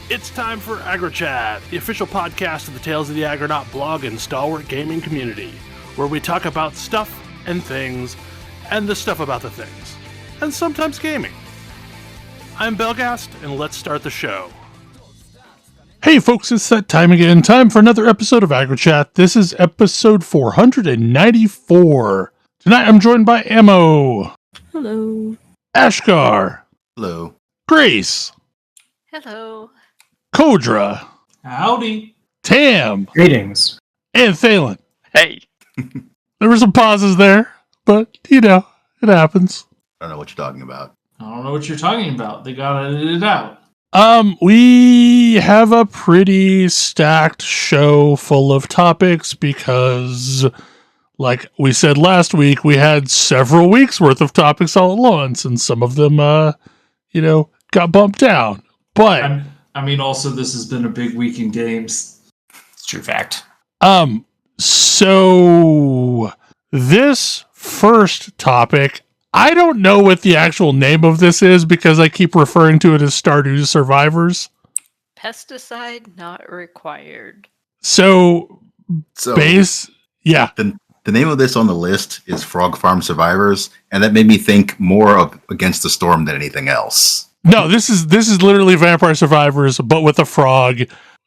It's time for AggroChat, the official podcast of the Tales of the Aggronaut blog and stalwart gaming community, where we talk about stuff and things, and the stuff about the things, and sometimes gaming. I'm Belghast, and let's start the show. Hey folks, it's that time again. Time for another episode of AggroChat. This is episode 494. Tonight I'm joined by Ammo. Hello. Ashgar. Hello. Grace. Hello. Kodra. Howdy. Tam. Greetings. And Thalen. Hey. There were some pauses there, but, you know, it happens. I don't know what you're talking about. I don't know what you're talking about. They got it out. We have a pretty stacked show full of topics because, like we said last week, we had several weeks worth of topics all at once, and some of them, got bumped down. But also this has been a big week in games. It's a true fact. So this first topic, I don't know what the actual name of this is because I keep referring to it as Stardew Pesticide Not Required. So yeah. The name of this on the list is Frog Farm Survivors, and that made me think more of Against the Storm than anything else. No, this is literally Vampire Survivors, but with a frog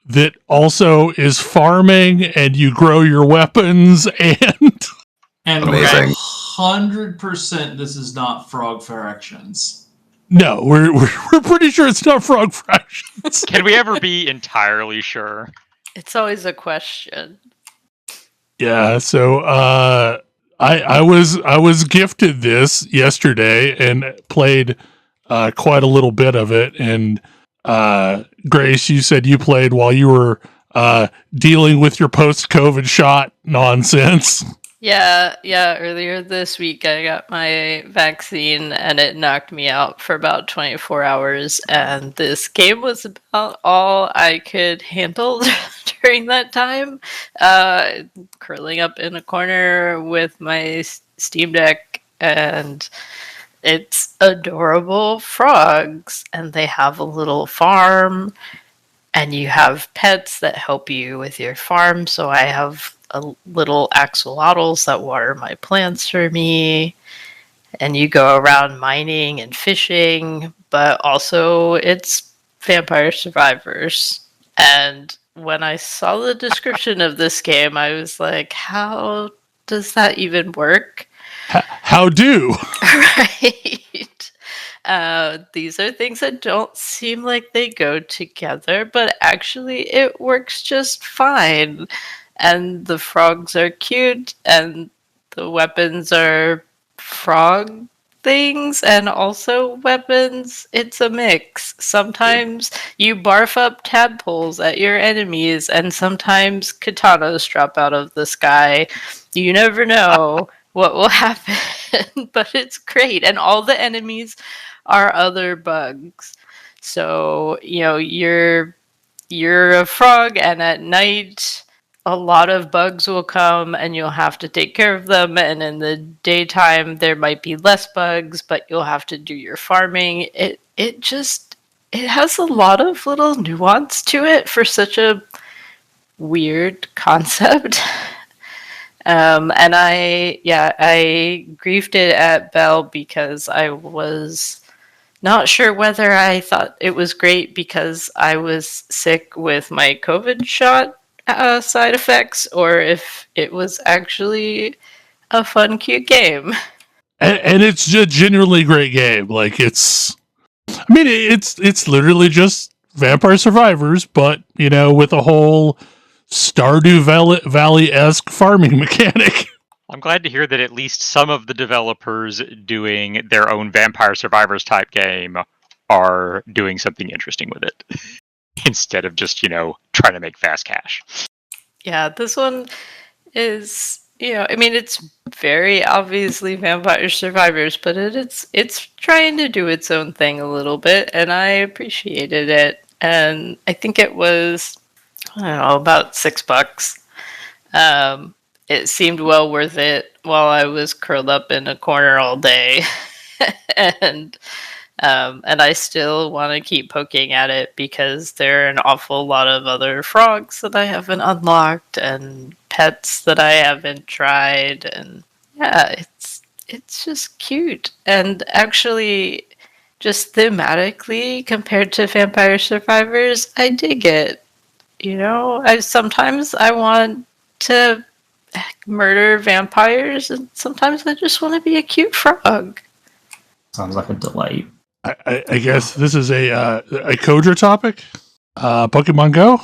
that also is farming, and you grow your weapons, and Amazing. 100% this is not Frog Fractions. No, we're pretty sure it's not Frog Fractions. Can we ever be entirely sure? It's always a question. Yeah, so I was gifted this yesterday and played quite a little bit of it, and Grace, you said you played while you were dealing with your post-COVID shot nonsense. Yeah, earlier this week I got my vaccine and it knocked me out for about 24 hours, and this game was about all I could handle during that time. Curling up in a corner with my Steam Deck, and it's adorable frogs, and they have a little farm, and you have pets that help you with your farm. So I have little axolotls that water my plants for me, and you go around mining and fishing, but also it's Vampire Survivors. And when I saw the description of this game, I was like, how does that even work? How do? Right. These are things that don't seem like they go together, but actually it works just fine. And the frogs are cute, and the weapons are frog things and also weapons. It's a mix. Sometimes you barf up tadpoles at your enemies, and sometimes katanas drop out of the sky. You never know what will happen, but it's great. And all the enemies are other bugs. So, you're a frog, and at night a lot of bugs will come and you'll have to take care of them, and in the daytime there might be less bugs, but you'll have to do your farming. It has a lot of little nuance to it for such a weird concept. And I griefed it at Bell because I was not sure whether I thought it was great because I was sick with my COVID shot side effects, or if it was actually a fun, cute game. And it's a genuinely great game. Like it's literally just Vampire Survivors, but with a whole Stardew Valley-esque farming mechanic. I'm glad to hear that at least some of the developers doing their own Vampire Survivors type game are doing something interesting with it. Instead of just, trying to make fast cash. Yeah, this one is, it's very obviously Vampire Survivors, but it's trying to do its own thing a little bit, and I appreciated it. And I think it was, about $6. It seemed well worth it while I was curled up in a corner all day. And And I still want to keep poking at it because there are an awful lot of other frogs that I haven't unlocked and pets that I haven't tried. And yeah, it's just cute. And actually, just thematically, compared to Vampire Survivors, I dig it. You know, sometimes I want to murder vampires, and sometimes I just want to be a cute frog. Sounds like a delight. I guess this is a Kodra topic. Pokemon Go.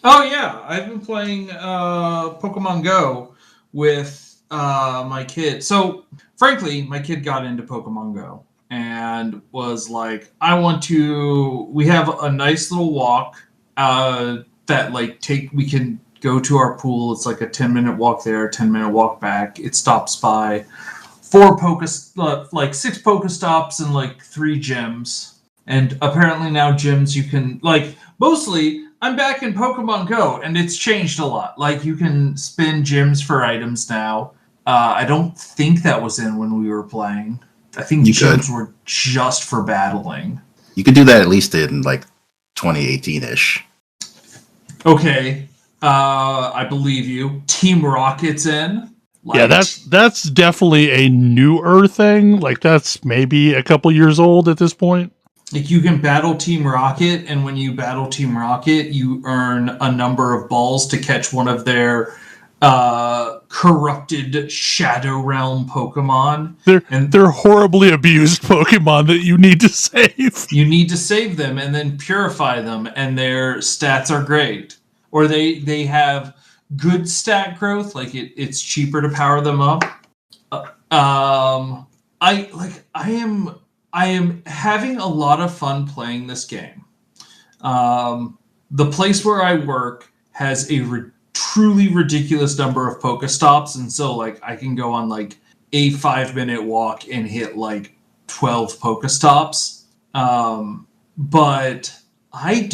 Oh yeah, I've been playing Pokemon Go with my kid. So frankly, my kid got into Pokemon Go and was like, "I want to." We have a nice little walk that we can go to our pool. It's like a 10-minute walk there, 10-minute walk back. It stops by 6 Pokestops and like 3 gyms. And apparently now gyms you can mostly I'm back in Pokemon Go and it's changed a lot. Like you can spin gyms for items now. I don't think that was in when we were playing. I think gyms were just for battling. You could do that at least in like 2018-ish. Okay. I believe you. Team Rocket's in. Yeah, that's definitely a newer thing. Like that's maybe a couple years old at this point. Like you can battle Team Rocket, and when you battle Team Rocket, you earn a number of balls to catch one of their corrupted Shadow Realm Pokemon. They're horribly abused Pokemon that you need to save. You need to save them and then purify them, and their stats are great. Or they have good stat growth, like it's cheaper to power them up. I am having a lot of fun playing this game. The place where I work has a truly ridiculous number of Pokestops, and so like I can go on like a 5-minute walk and hit like 12 Pokestops. But I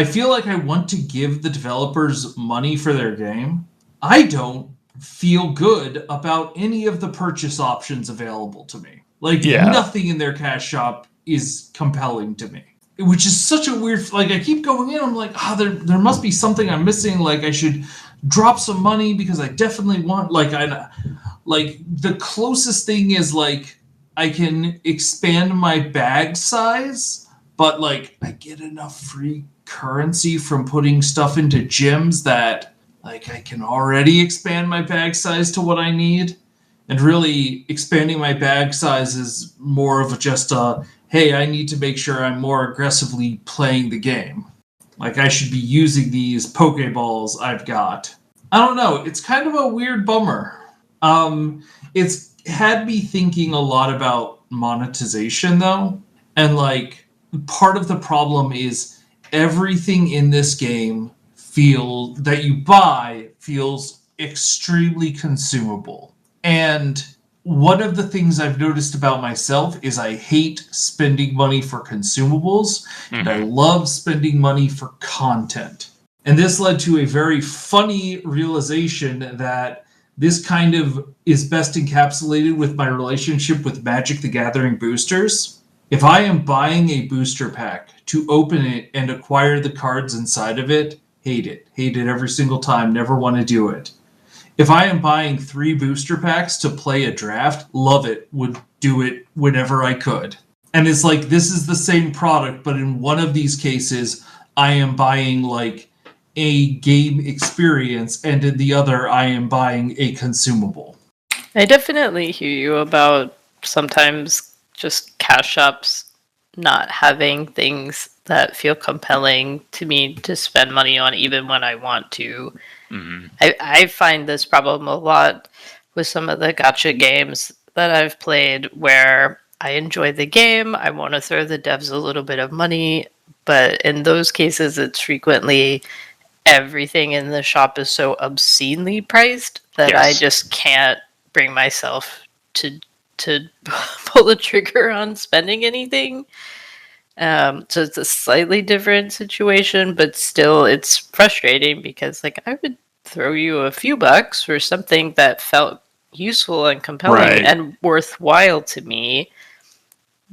feel like I want to give the developers money for their game. I don't feel good about any of the purchase options available to me. Nothing in their cash shop is compelling to me. Which is such a weird... Like, I keep going in, I'm like, there must be something I'm missing. Like, I should drop some money because I definitely want... the closest thing is, like, I can expand my bag size, but, like, I get enough free currency from putting stuff into gyms that, like, I can already expand my bag size to what I need. And really, expanding my bag size is more of just a, hey, I need to make sure I'm more aggressively playing the game. Like, I should be using these Pokeballs I've got. I don't know. It's kind of a weird bummer. It's had me thinking a lot about monetization, though. And, like, part of the problem is everything in this game that you buy feels extremely consumable. And one of the things I've noticed about myself is I hate spending money for consumables, and I love spending money for content. And this led to a very funny realization that this kind of is best encapsulated with my relationship with Magic the Gathering boosters. If I am buying a booster pack to open it and acquire the cards inside of it, hate it. Hate it every single time, never want to do it. If I am buying 3 booster packs to play a draft, love it, would do it whenever I could. And it's like, this is the same product, but in one of these cases, I am buying like a game experience, and in the other, I am buying a consumable. I definitely hear you about sometimes just cash shops not having things that feel compelling to me to spend money on, even when I want to. I find this problem a lot with some of the gacha games that I've played where I enjoy the game, I want to throw the devs a little bit of money, but in those cases it's frequently everything in the shop is so obscenely priced that I just can't bring myself to pull the trigger on spending anything. So it's a slightly different situation, but still it's frustrating because like I would throw you a few bucks for something that felt useful and compelling and worthwhile to me,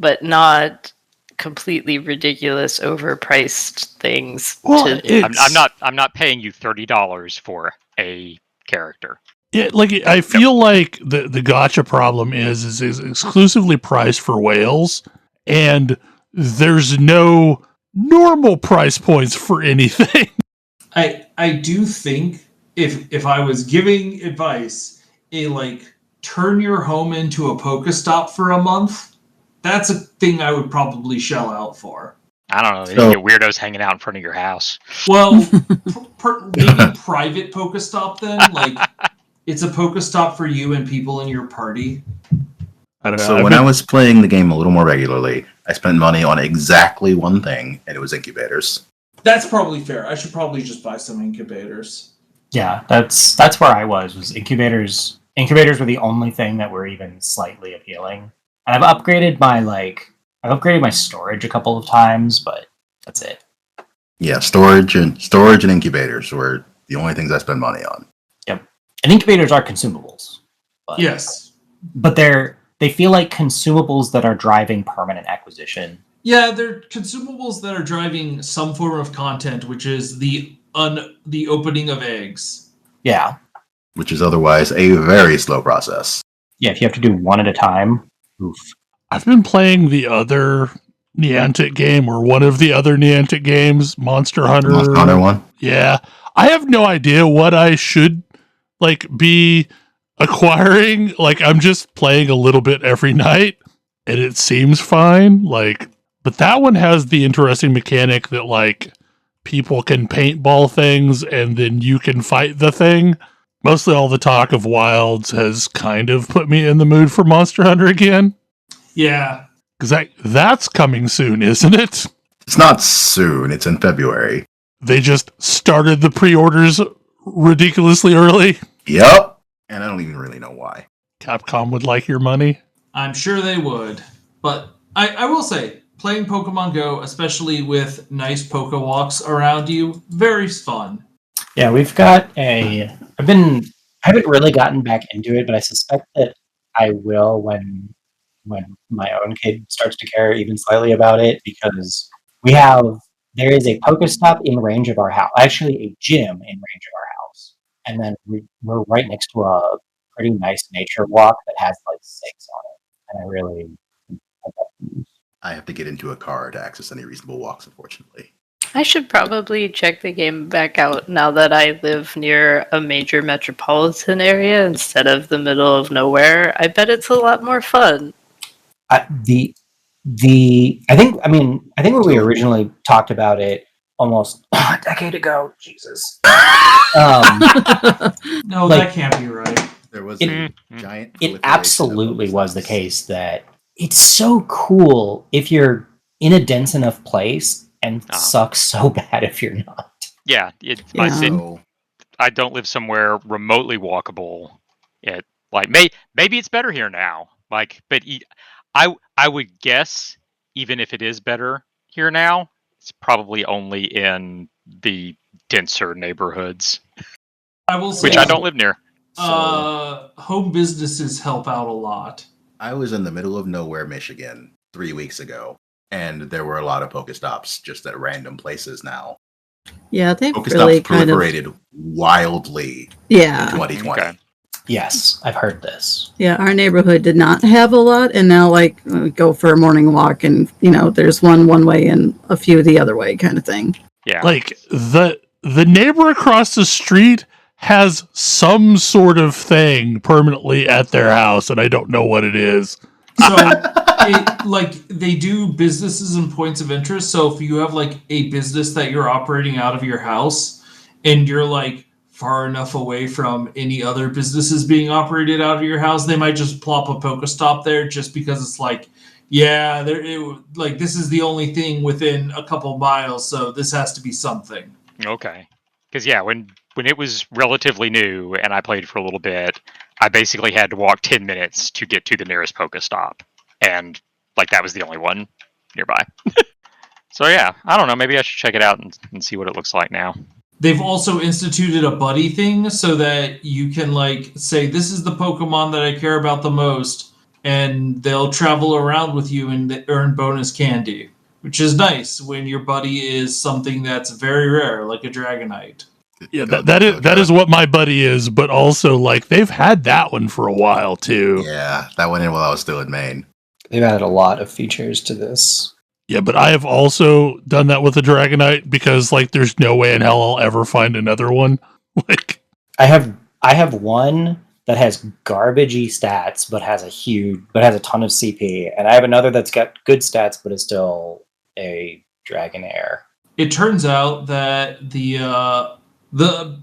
but not completely ridiculous, overpriced things. Well, I'm not paying you $30 for a character. Yeah, like I feel like the gacha problem is exclusively priced for whales, and there's no normal price points for anything. I do think if I was giving advice, turn your home into a Pokestop for a month, that's a thing I would probably shell out for. I don't know. You get weirdos hanging out in front of your house. Well, maybe private Pokestop then. It's a Pokestop for you and people in your party. I don't know. So when I was playing the game a little more regularly, I spent money on exactly one thing, and it was incubators. That's probably fair. I should probably just buy some incubators. Yeah, that's where I was incubators. Incubators were the only thing that were even slightly appealing. And I've upgraded my storage a couple of times, but that's it. Yeah, storage and incubators were the only things I spent money on. Yep. And incubators are consumables. But, Yes. But they feel like consumables that are driving permanent acquisition. Yeah, they're consumables that are driving some form of content, which is the opening of eggs. Yeah. Which is otherwise a very slow process. Yeah, if you have to do one at a time, oof. I've been playing the other Niantic game, or one of the other Niantic games, Monster Hunter. Monster Hunter one? Yeah. I have no idea what I should be acquiring. I'm just playing a little bit every night, and it seems fine. But that one has the interesting mechanic that people can paintball things and then you can fight the thing. Mostly all the talk of Wilds has kind of put me in the mood for Monster Hunter again. Yeah. Because that's coming soon, isn't it? It's not soon. It's in February. They just started the pre-orders ridiculously early. Yep. And I don't even really know why. Capcom would like your money. I'm sure they would. But I will say, playing Pokemon Go, especially with nice Pokewalks around you, very fun. Yeah, we've got I haven't really gotten back into it, but I suspect that I will when my own kid starts to care even slightly about it, because there is a Pokestop in range of our house, actually a gym in range of our house, and then we're right next to a pretty nice nature walk that has 6 on it, and I really I have to get into a car to access any reasonable walks, unfortunately. I should probably check the game back out now that I live near a major metropolitan area instead of the middle of nowhere. I bet it's a lot more fun. I think when we originally talked about it almost a decade ago, Jesus. No, that can't be right. There was a giant... It absolutely was the case that it's so cool if you're in a dense enough place, and sucks so bad if you're not. Yeah, I don't live somewhere remotely walkable. Maybe it's better here now. But I would guess, even if it is better here now, it's probably only in the denser neighborhoods. I will say, which I don't live near. Home businesses help out a lot. I was in the middle of nowhere, Michigan, 3 weeks ago, and there were a lot of Pokestops just at random places now. Yeah, they've Pokestops really proliferated wildly in 2020. Okay. Yes, I've heard this. Yeah, our neighborhood did not have a lot, and now we go for a morning walk, and there's one way and a few the other way, kind of thing. Yeah, the neighbor across the street has some sort of thing permanently at their house, and I don't know what it is. So, they do businesses and points of interest. So if you have a business that you're operating out of your house, and you're far enough away from any other businesses being operated out of your house, they might just plop a Pokestop there just because it's this is the only thing within a couple miles, so this has to be something. Okay. Because when it was relatively new and I played for a little bit, I basically had to walk 10 minutes to get to the nearest Pokestop, and that was the only one nearby. So yeah, I don't know. Maybe I should check it out and see what it looks like now. They've also instituted a buddy thing so that you can say, this is the Pokemon that I care about the most. and they'll travel around with you and earn bonus candy, which is nice when your buddy is something that's very rare, like a Dragonite. Yeah, that is what my buddy is, but also like they've had that one for a while too. Yeah, that went in while I was still in Maine. They've added a lot of features to this. Yeah, but I have also done that with a Dragonite because like there's no way in hell I'll ever find another one. Like I have one that has garbagey stats but has a ton of CP, and I have another that's got good stats but is still a Dragonair. It turns out that the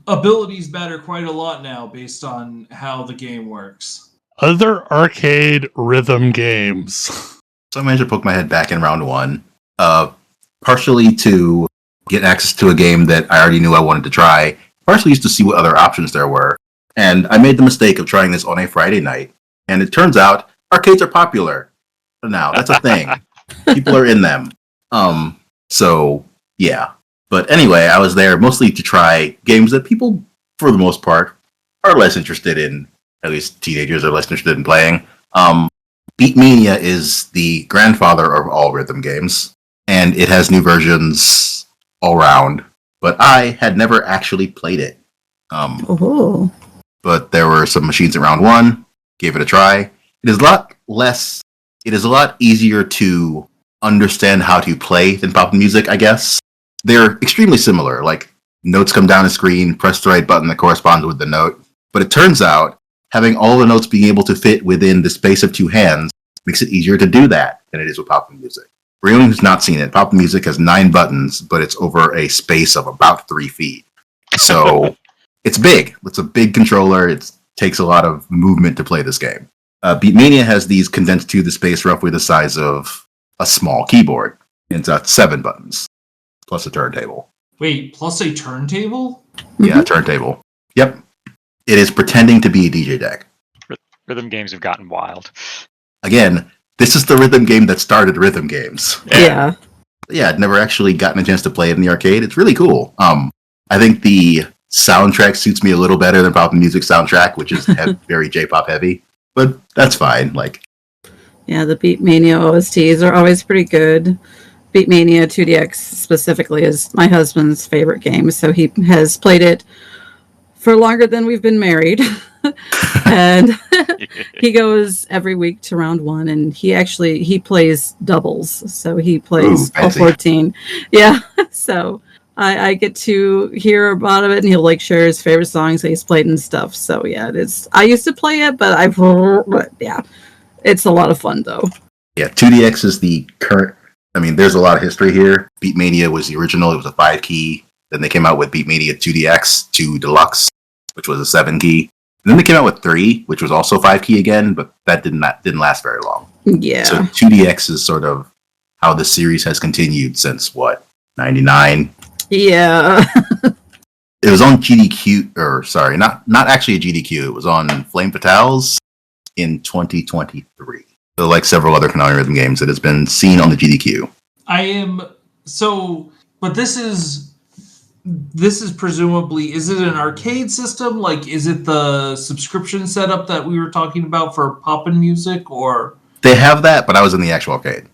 abilities matter quite a lot now based on how the game works. other arcade rhythm games. So I managed to poke my head back in round one, partially to get access to a game that I already knew I wanted to try, partially just to see what other options there were. And I made the mistake of trying this on a Friday night, and it turns out arcades are popular now. That's a thing. People are in them. So, yeah. But anyway, I was there mostly to try games that people, for the most part, are less interested in. At least teenagers are less interested in playing. Beatmania is the grandfather of all rhythm games, and it has new versions all around. But I had never actually played it. But there were some machines in round one. Gave it a try. It is a lot easier to understand how to play than pop music, I guess. They're extremely similar. Like, notes come down the screen, press the right button that corresponds with the note. But it turns out, having all the notes being able to fit within the space of two hands makes it easier to do that than it is with pop music. For anyone who's not seen it, pop music has 9 buttons, but it's over a space of about 3 feet. So it's big. It's a big controller. It takes a lot of movement to play this game. Beatmania has these condensed to the space roughly the size of a small keyboard. And it's got 7 buttons, plus a turntable. Wait, plus a turntable? Yeah, turntable. Yep. It is pretending to be a DJ deck. Rhythm games have gotten wild. Again, this is the rhythm game that started rhythm games. Yeah. Yeah, I'd never actually gotten a chance to play it in the arcade. It's really cool. I think the soundtrack suits me a little better than pop music soundtrack, which is very J-pop heavy. But that's fine. Yeah, the Beatmania OSTs are always pretty good. Beatmania 2DX specifically is my husband's favorite game, so he has played it for longer than we've been married. And he goes every week to round one, and he plays doubles, so he plays all 14. Yeah, so I get to hear about it, and he'll share his favorite songs that he's played and stuff. So yeah, I used to play it, but yeah, it's a lot of fun though. Yeah, 2DX is the current. I mean, there's a lot of history here. Beatmania was the original; it was a 5-key. Then they came out with Beatmania 2DX, 2 Deluxe, which was a 7-key. And then they came out with 3, which was also 5-key again, but that didn't last very long. Yeah. So 2DX is sort of how the series has continued since 99? Yeah. It was on GDQ, or sorry, not actually a GDQ. It was on Flame Fatales in 2023. So like several other Konami rhythm games, it has been seen on the GDQ. But this is presumably, is it an arcade system? Is it the subscription setup that we were talking about for poppin' music, or? They have that, but I was in the actual arcade.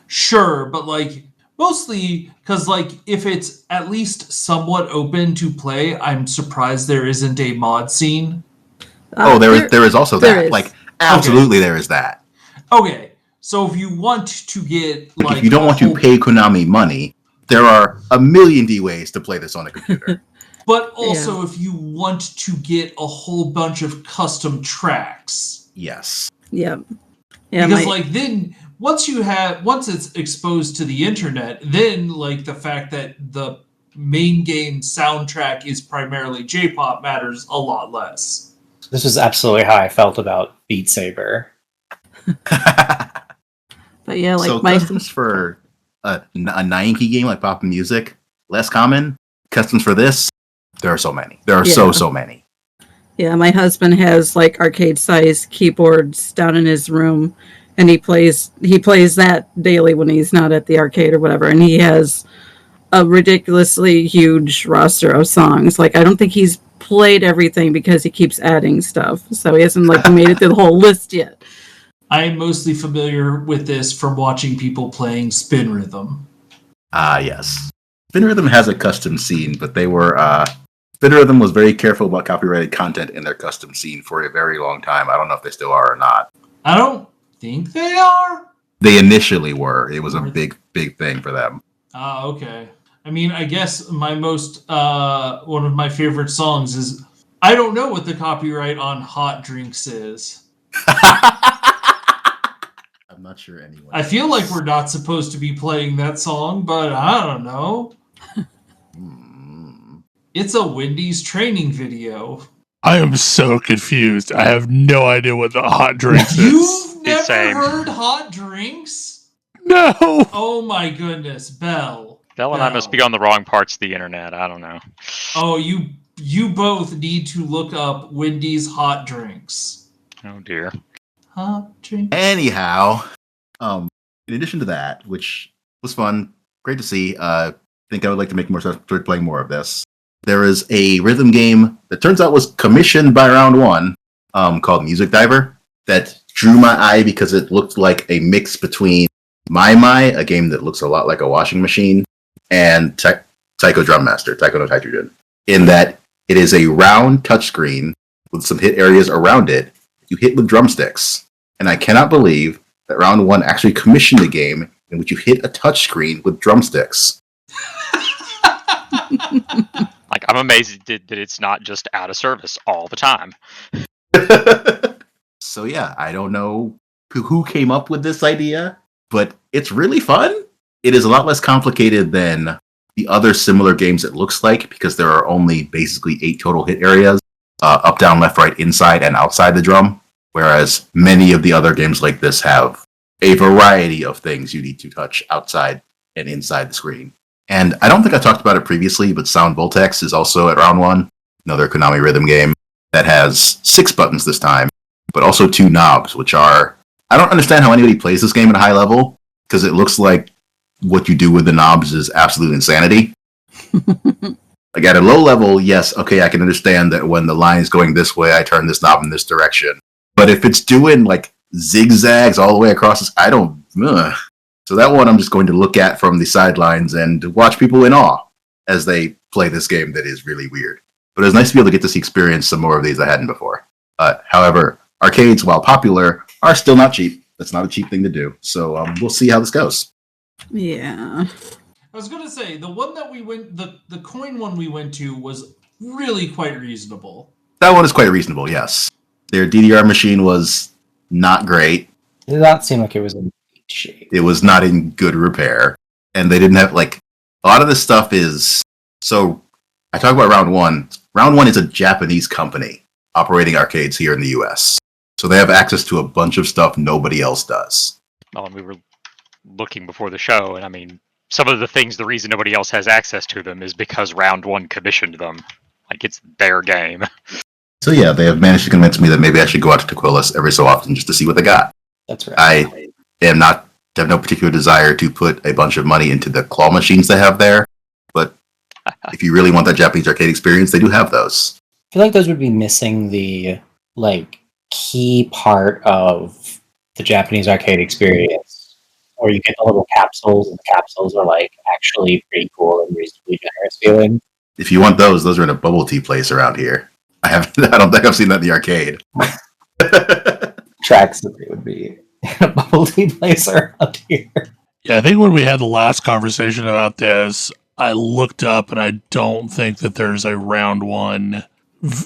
Sure, but mostly because if it's at least somewhat open to play, I'm surprised there isn't a mod scene. There is also that. Is. Absolutely, okay. There is that. Okay, so if you want to get if you don't want to pay Konami money, there are a million ways to play this on a computer. But also, if you want to get a whole bunch of custom tracks. Yes. Yeah. Because then once it's exposed to the internet, then the fact that the main game soundtrack is primarily J-pop matters a lot less. This is absolutely how I felt about Beat Saber. But yeah, so customs for a 9-key game like pop music, less common. Customs for this, there are so many. There are so many. Yeah, my husband has arcade-sized keyboards down in his room, and he plays that daily when he's not at the arcade or whatever. And he has a ridiculously huge roster of songs. I don't think he's played everything because he keeps adding stuff, so he hasn't made it through the whole list yet. I am mostly familiar with this from watching people playing Spin Rhythm. Ah, yes. Spin Rhythm has a custom scene, but they were Spin Rhythm was very careful about copyrighted content in their custom scene for a very long time. I don't know if they still are or not. I don't think they are. They initially were. It was a big thing for them. Ah, okay. I mean, I guess my most one of my favorite songs is I don't know what the copyright on Hot Drinks is. I'm not sure anyone. I feel like we're not supposed to be playing that song, but I don't know. It's a Wendy's training video. I am so confused. I have no idea what the Hot Drinks is. You've never heard Hot Drinks? No! Oh my goodness, Belle. Belle and I must be on the wrong parts of the internet. I don't know. Oh, you both need to look up Wendy's Hot Drinks. Oh dear. Hot Drinks. Anyhow, in addition to that, which was fun, great to see, I think I would like to make more start playing more of this. There is a rhythm game that turns out was commissioned by Round1, called Music Diver, that drew my eye because it looked like a mix between My, a game that looks a lot like a washing machine, and Taiko Drum Master, Taiko no Taijujin, in that it is a round touchscreen with some hit areas around it you hit with drumsticks. And I cannot believe that Round1 actually commissioned a game in which you hit a touchscreen with drumsticks. Like, I'm amazed that it's not just out of service all the time. So yeah, I don't know who came up with this idea, but it's really fun. It is a lot less complicated than the other similar games it looks like, because there are only basically 8 total hit areas, up, down, left, right, inside, and outside the drum, whereas many of the other games like this have a variety of things you need to touch outside and inside the screen. And I don't think I talked about it previously, but Sound Voltex is also at Round1, another Konami rhythm game that has 6 buttons this time, but also 2 knobs, which are... I don't understand how anybody plays this game at a high level, because it looks like what you do with the knobs is absolute insanity. Like, at a low level, yes, okay, I can understand that when the line is going this way, I turn this knob in this direction. But if it's doing, like, zigzags all the way across this, I don't... Ugh. So that one I'm just going to look at from the sidelines and watch people in awe as they play this game that is really weird. But it was nice to be able to get to experience some more of these I hadn't before. However, arcades, while popular, are still not cheap. That's not a cheap thing to do. So we'll see how this goes. Yeah. I was going to say, the one that we went... The coin one we went to was really quite reasonable. That one is quite reasonable, yes. Their DDR machine was not great. It did not seem like it was in shape. It was not in good repair. And they didn't have, like... A lot of this stuff is... So, I talk about Round1. Round1 is a Japanese company operating arcades here in the US. So they have access to a bunch of stuff nobody else does. Well, and we were looking before the show, and I mean, some of the things, the reason nobody else has access to them is because Round1 commissioned them. Like, it's their game. So yeah, they have managed to convince me that maybe I should go out to Tequilas every so often just to see what they got. That's right. I have no particular desire to put a bunch of money into the claw machines they have there, but if you really want that Japanese arcade experience, they do have those. I feel like those would be missing the, like, key part of the Japanese arcade experience, where you get the little capsules, and the capsules are, like, actually pretty cool and reasonably generous feeling. If you want those are in a bubble tea place around here. I don't think I've seen that in the arcade. Tracks that they would be in a bubble tea place around here. Yeah, I think when we had the last conversation about this, I looked up and I don't think that there's a Round1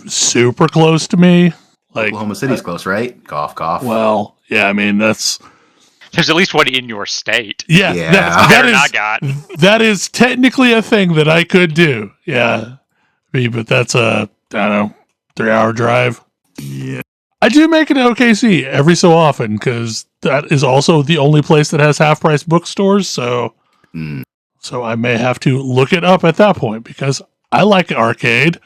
super close to me. Like, Oklahoma City's close, right? Cough, cough. Well, yeah, I mean, that's... There's at least one in your state. Yeah, that is technically a thing that I could do. Yeah. I mean, but that's a, I don't know, 3-hour drive. Yeah. I do make it to OKC every so often, because that is also the only place that has half-price bookstores, so so I may have to look it up at that point, because I like arcade.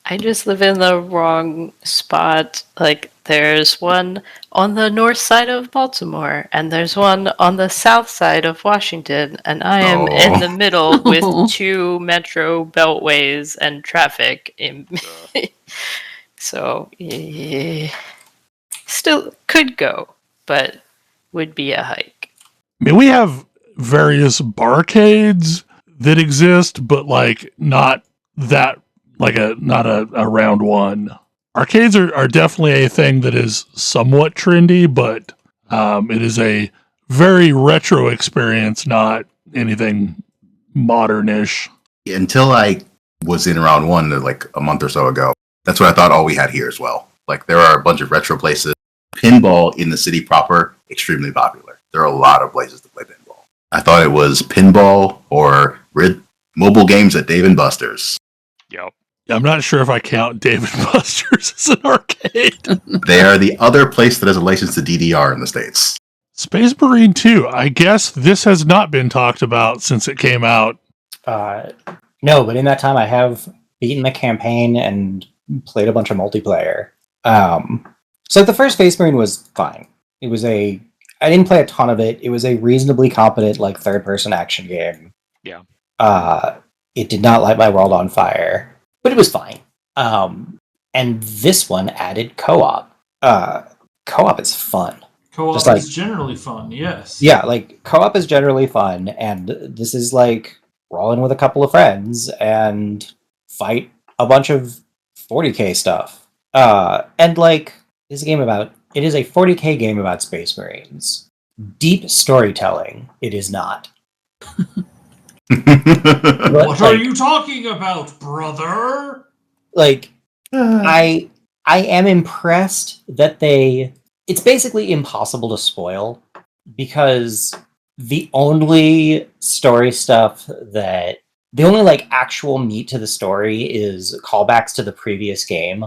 I just live in the wrong spot. Like, there's one on the north side of Baltimore, and there's one on the south side of Washington, and I am in the middle with 2 metro beltways and traffic. So, yeah. Still could go, but would be a hike. I mean, we have various barcades that exist, but like not that, like not a round one. Arcades are definitely a thing that is somewhat trendy, but it is a very retro experience, not anything modernish. Until I was in round one like a month or so ago, that's what I thought all we had here as well. Like there are a bunch of retro places. Pinball in the city proper, extremely popular. There are a lot of places to play pinball. I thought it was pinball or mobile games at Dave & Buster's. Yep. I'm not sure if I count Dave & Buster's as an arcade. They are the other place that has a license to DDR in the States. Space Marine 2, I guess this has not been talked about since it came out. No, but in that time I have beaten the campaign and played a bunch of multiplayer. So the first Space Marine was fine. I didn't play a ton of it. It was a reasonably competent, like, third-person action game. Yeah. It did not light my world on fire, but it was fine. And this one added co-op. Co-op is fun. Co-op is generally fun, yes. Yeah, like, co-op is generally fun, and this is like roll in with a couple of friends and fight a bunch of 40k stuff. And like, it is a 40k game about Space Marines. Deep storytelling, it is not. What are you talking about, brother? Like, I am impressed that it's basically impossible to spoil, because the only story stuff the only like actual meat to the story is callbacks to the previous game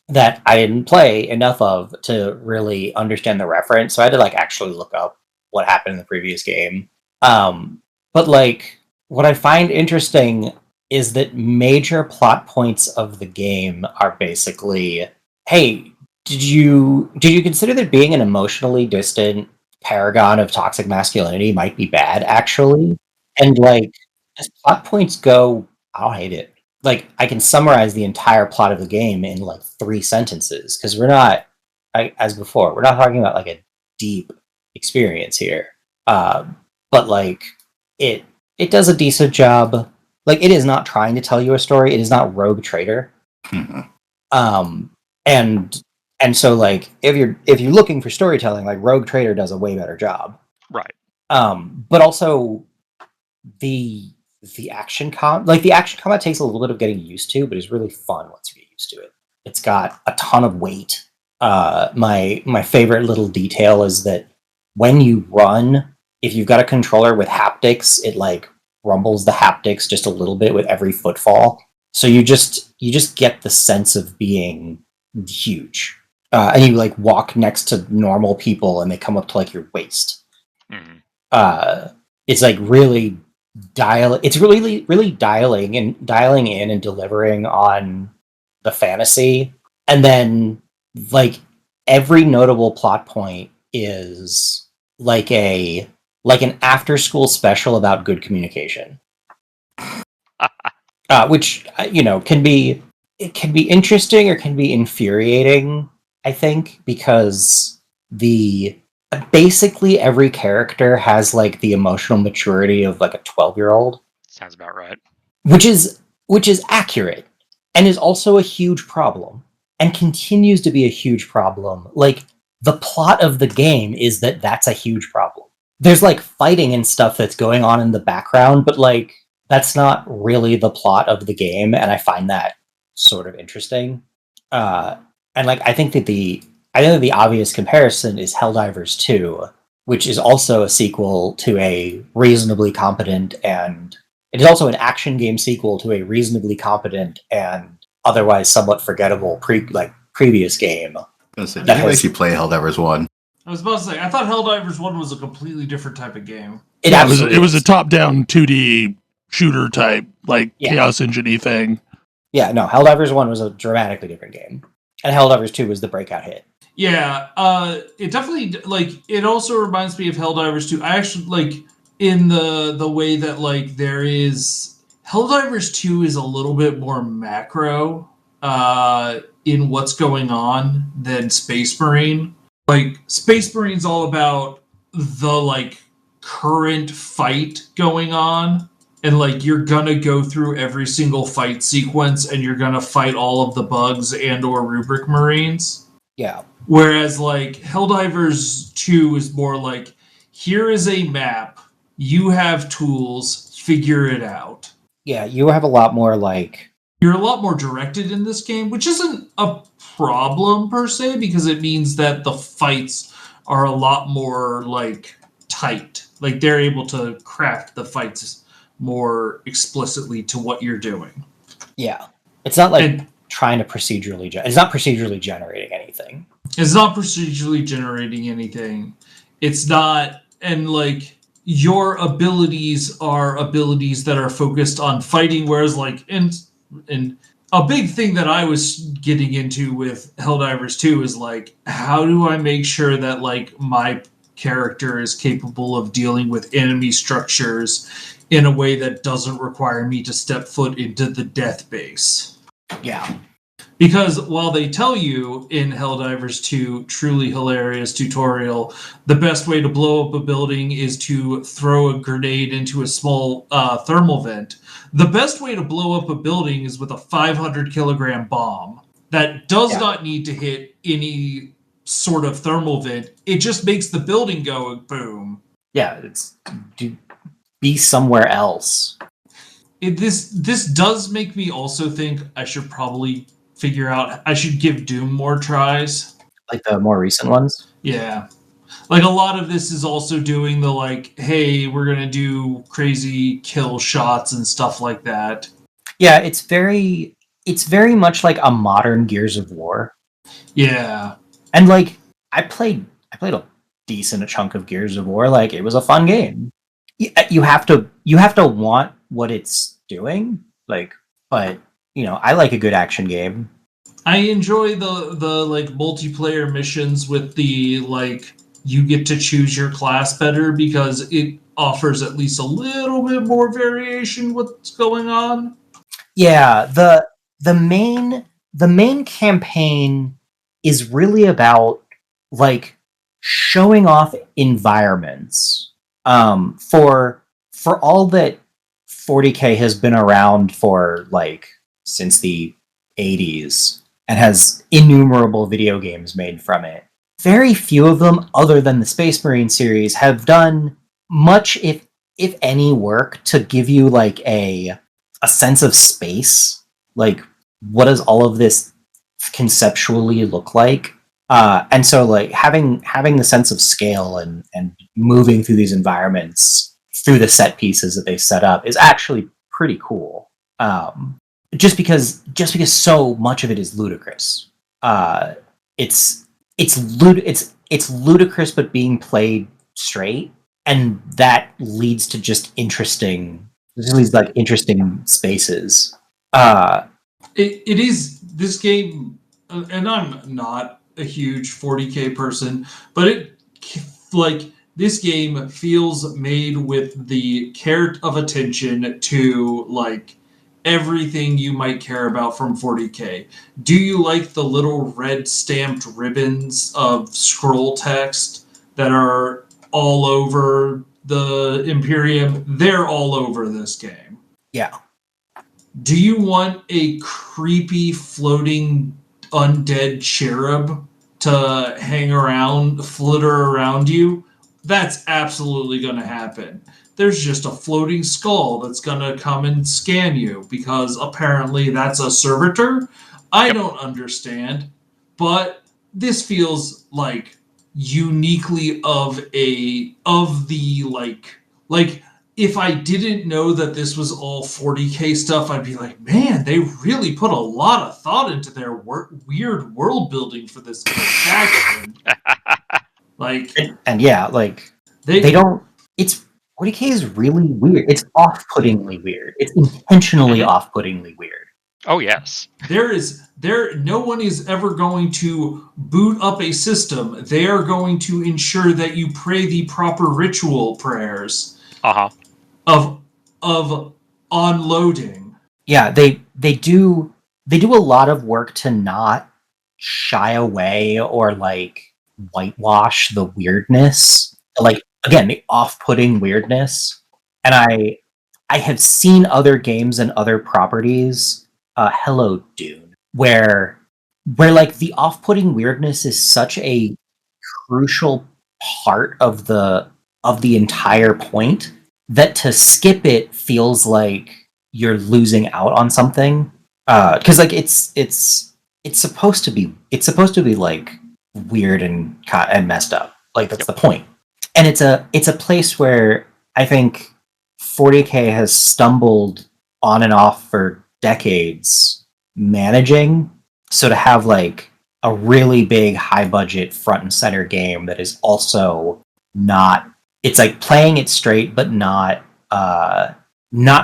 that I didn't play enough of to really understand the reference. So I had to like actually look up what happened in the previous game. But like, what I find interesting is that major plot points of the game are basically, hey, did you consider that being an emotionally distant paragon of toxic masculinity might be bad, actually? And like, as plot points go, I don't hate it. Like, I can summarize the entire plot of the game in like 3 sentences, because as before, we're not talking about like a deep experience here. But like, it does a decent job. Like, it is not trying to tell you a story. It is not Rogue Trader. And so like, if you're looking for storytelling, like Rogue Trader does a way better job. Right. But also the action combat takes a little bit of getting used to, but is really fun once you get used to it. It's got a ton of weight. My favorite little detail is that when you run, if you've got a controller with haptics, it like rumbles the haptics just a little bit with every footfall. So you just get the sense of being huge. And you like walk next to normal people and they come up to like your waist. Mm-hmm. It's like really it's really dialing in and delivering on the fantasy. And then like every notable plot point is like an after school special about good communication. Which, can be interesting or can be infuriating, I think, because basically every character has like the emotional maturity of like a 12-year-old. Sounds about right. Which is accurate, and is also a huge problem, and continues to be a huge problem. Like, the plot of the game is that's a huge problem. There's like fighting and stuff that's going on in the background, but like, that's not really the plot of the game, and I find that sort of interesting. And like, I think that the obvious comparison is Helldivers 2, which is also a sequel to a reasonably competent, and it is also an action game sequel to a reasonably competent and otherwise somewhat forgettable previous game. Did you actually play Helldivers 1? I was about to say, I thought Helldivers 1 was a completely different type of game. It was a top-down 2D shooter type, like Chaos Engine-y thing. Yeah, no, Helldivers 1 was a dramatically different game. And Helldivers 2 was the breakout hit. Yeah, it definitely, like, it also reminds me of Helldivers 2. I actually, like, in the way that, like, there is... Helldivers 2 is a little bit more macro in what's going on than Space Marine. like Space Marine's all about the like current fight going on, and like you're gonna go through every single fight sequence and you're gonna fight all of the bugs and or rubric marines. Yeah. Whereas like Helldivers 2 is more like, here is a map, you have tools, figure it out. Yeah, you have a lot more like... You're a lot more directed in this game, which isn't a problem per se, because it means that the fights are a lot more like tight. Like they're able to craft the fights more explicitly to what you're doing. Yeah. It's not like trying to procedurally... It's not procedurally generating anything. It's not procedurally generating anything. It's not... And like... your abilities are abilities that are focused on fighting, whereas like and a big thing that I was getting into with Helldivers 2 is like, how do I make sure that like my character is capable of dealing with enemy structures in a way that doesn't require me to step foot into the death base? Yeah. Because while they tell you in Helldivers 2, truly hilarious tutorial, the best way to blow up a building is to throw a grenade into a small thermal vent, the best way to blow up a building is with a 500 kilogram bomb that does not need to hit any sort of thermal vent. It just makes the building go boom. Yeah, it's be somewhere else. This does make me also think I should probably figure out, I should give Doom more tries. Like the more recent ones? Yeah. Like a lot of this is also doing the like, hey, we're going to do crazy kill shots and stuff like that. Yeah, it's very much like a modern Gears of War. Yeah. And like I played a decent chunk of Gears of War. Like it was a fun game. You have to want what it's doing. Like, but you know, I like a good action game. I enjoy the like multiplayer missions with the like you get to choose your class better because it offers at least a little bit more variation what's going on. Yeah, the main campaign is really about like showing off environments. For all that 40K has been around for like since the 80s and has innumerable video games made from it. Very few of them, other than the Space Marine series, have done much, if any, work to give you like a sense of space. Like, what does all of this conceptually look like? And so, like having the sense of scale and moving through these environments through the set pieces that they set up is actually pretty cool. Just because so much of it is ludicrous. It's ludicrous, but being played straight, and that leads to just interesting spaces. It is this game, and I'm not a huge 40K person, but it like this game feels made with the care of attention to like everything you might care about from 40K. Do you like the little red stamped ribbons of scroll text that are all over the Imperium? They're all over this game. Yeah. Do you want a creepy floating undead cherub to hang around, flitter around you? That's absolutely going to happen. There's just a floating skull that's going to come and scan you because apparently that's a servitor. I don't understand, but this feels like uniquely of the like if I didn't know that this was all 40K stuff, I'd be like, man, they really put a lot of thought into their weird world building for this faction. Like, and yeah, like they don't. It's 40K is really weird. It's off-puttingly weird. It's intentionally off-puttingly weird. Oh yes. No one is ever going to boot up a system. They are going to ensure that you pray the proper ritual prayers. Of unloading. Yeah, they do a lot of work to not shy away or like whitewash the weirdness, like again the off-putting weirdness. And I have seen other games and other properties, hello Dune, where like the off-putting weirdness is such a crucial part of the entire point that to skip it feels like you're losing out on something. Because like it's supposed to be like weird and messed up. Like that's the point. And it's a place where I think 40K has stumbled on and off for decades managing. So to have like a really big high budget front and center game that is also not, it's like playing it straight but not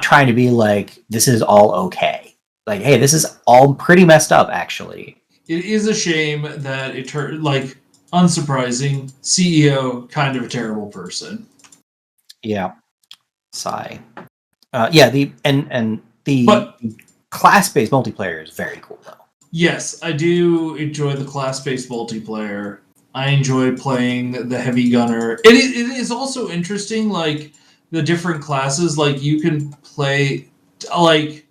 trying to be like this is all okay. Like, hey, this is all pretty messed up actually. It is a shame that it turned, like, unsurprising, CEO, kind of a terrible person. Yeah. Sigh. The class-based multiplayer is very cool though. Yes, I do enjoy the class-based multiplayer. I enjoy playing the heavy gunner. It is also interesting, like, the different classes. Like, you can play, like,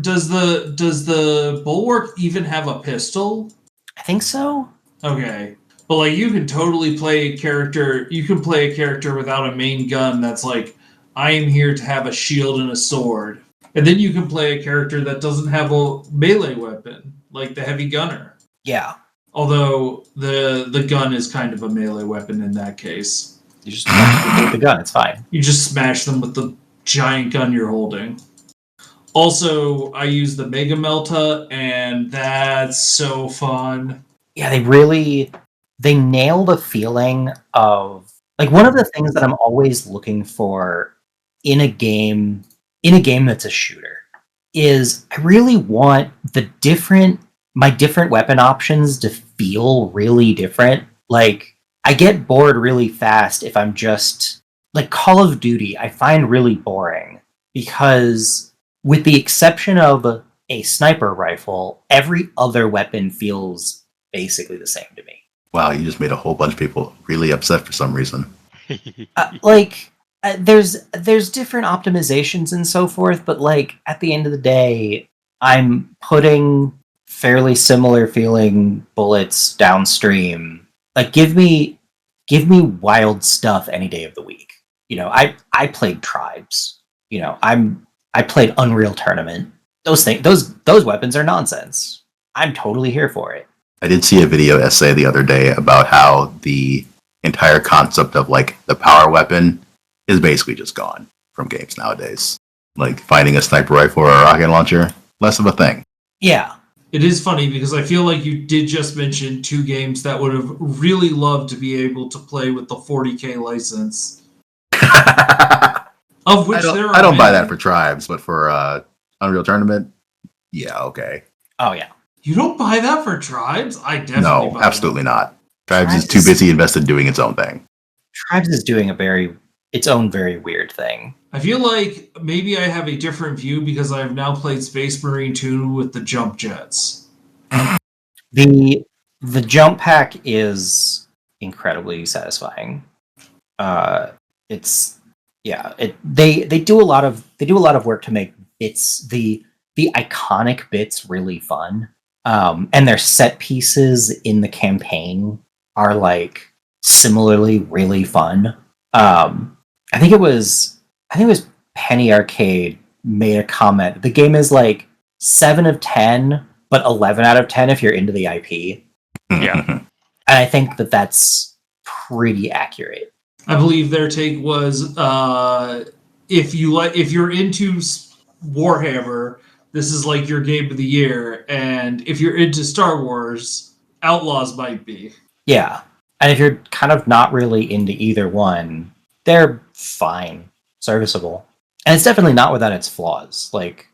does the Bulwark even have a pistol? I think so. Okay. But, like, you can totally play a character. You can play a character without a main gun that's like, I am here to have a shield and a sword. And then you can play a character that doesn't have a melee weapon, like the heavy gunner. Yeah. Although the gun is kind of a melee weapon in that case. You just with the gun, it's fine. You just smash them with the giant gun you're holding. Also, I use the Mega Melta, and that's so fun. Yeah, they nail the feeling of, like, one of the things that I'm always looking for in a game that's a shooter is I really want my different weapon options to feel really different. Like, I get bored really fast if I'm just like Call of Duty. I find really boring because, with the exception of a sniper rifle, every other weapon feels basically the same to me. Wow, you just made a whole bunch of people really upset for some reason. There's different optimizations and so forth, but like at the end of the day, I'm putting fairly similar feeling bullets downstream. Like, give me wild stuff any day of the week. You know, I played Tribes. You know, I played Unreal Tournament. Those weapons are nonsense. I'm totally here for it. I did see a video essay the other day about how the entire concept of like the power weapon is basically just gone from games nowadays. Like finding a sniper rifle or a rocket launcher, less of a thing. Yeah. It is funny because I feel like you did just mention two games that would have really loved to be able to play with the 40K license. Of which there are I don't buy many. that for Tribes, but for Unreal Tournament, yeah, okay. Oh yeah. You don't buy that for Tribes? I definitely No, buy absolutely that. not. Tribes is too busy invested doing its own thing. Tribes is doing its own very weird thing. I feel like maybe I have a different view because I have now played Space Marine 2 with the jump jets. The jump pack is incredibly satisfying. They do a lot of work to make bits, the iconic bits, really fun. And their set pieces in the campaign are like similarly really fun. I think it was Penny Arcade made a comment. The game is like 7 of 10, but 11 out of 10 if you're into the IP. Yeah. And I think that's pretty accurate. I believe their take was if you're into Warhammer, this is like your game of the year, and if you're into Star Wars, Outlaws might be. Yeah. And if you're kind of not really into either one, they're fine, serviceable. And it's definitely not without its flaws. Like,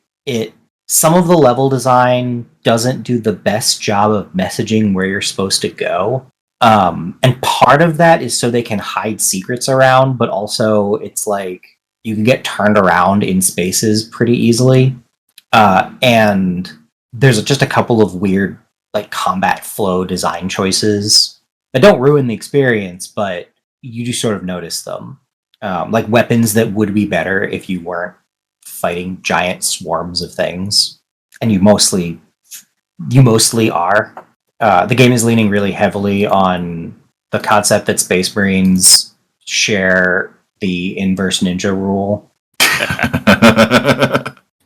some of the level design doesn't do the best job of messaging where you're supposed to go. And part of that is so they can hide secrets around, but also it's like you can get turned around in spaces pretty easily. And there's just a couple of weird like combat flow design choices that don't ruin the experience, but you do sort of notice them. Like weapons that would be better if you weren't fighting giant swarms of things, and you mostly are. The game is leaning really heavily on the concept that Space Marines share the inverse ninja rule.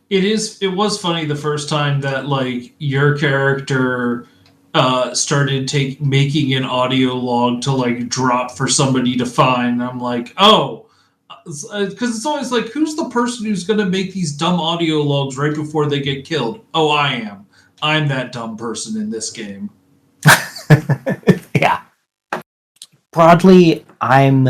It was funny the first time that like your character started making an audio log to like drop for somebody to find. I'm like, oh, because it's always like, who's the person who's going to make these dumb audio logs right before they get killed? Oh, I am. I'm that dumb person in this game. Yeah. Broadly, I'm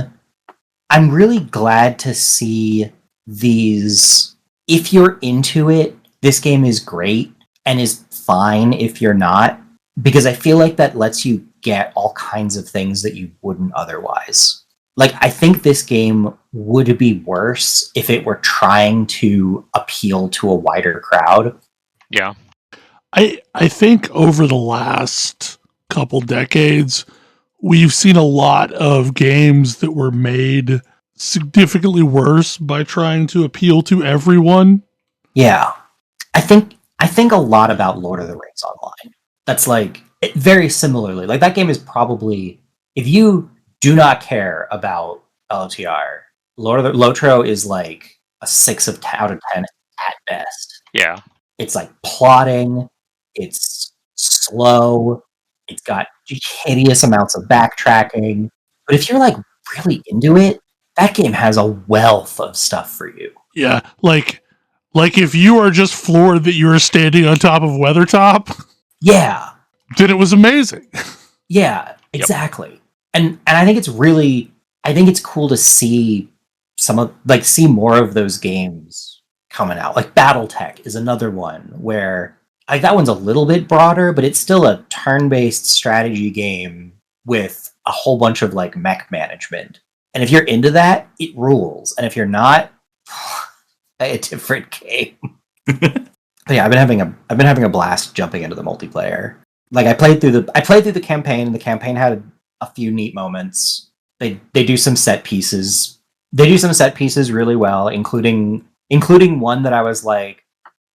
really glad to see these. If you're into it, this game is great and is fine if you're not, because I feel like that lets you get all kinds of things that you wouldn't otherwise. Like, I think this game would be worse if it were trying to appeal to a wider crowd. Yeah. I think over the last couple decades, we've seen a lot of games that were made significantly worse by trying to appeal to everyone. Yeah. I think a lot about Lord of the Rings Online. That's like, very similarly, like that game is probably, if you do not care about LOTR, Lotro is like a 6 out of 10 at best. Yeah. It's like plotting, it's slow, it's got hideous amounts of backtracking. But if you're like really into it, that game has a wealth of stuff for you. Yeah, like if you are just floored that you are standing on top of Weathertop, yeah, then it was amazing. Yeah, exactly. Yep. And I think it's cool to see see more of those games coming out. Like BattleTech is another one where like that one's a little bit broader, but it's still a turn-based strategy game with a whole bunch of like mech management. And if you're into that, it rules. And if you're not, a different game. But yeah, I've been having a blast jumping into the multiplayer. Like I played through the campaign, and the campaign had a few neat moments. They do some set pieces. They do some set pieces really well, including one that I was like,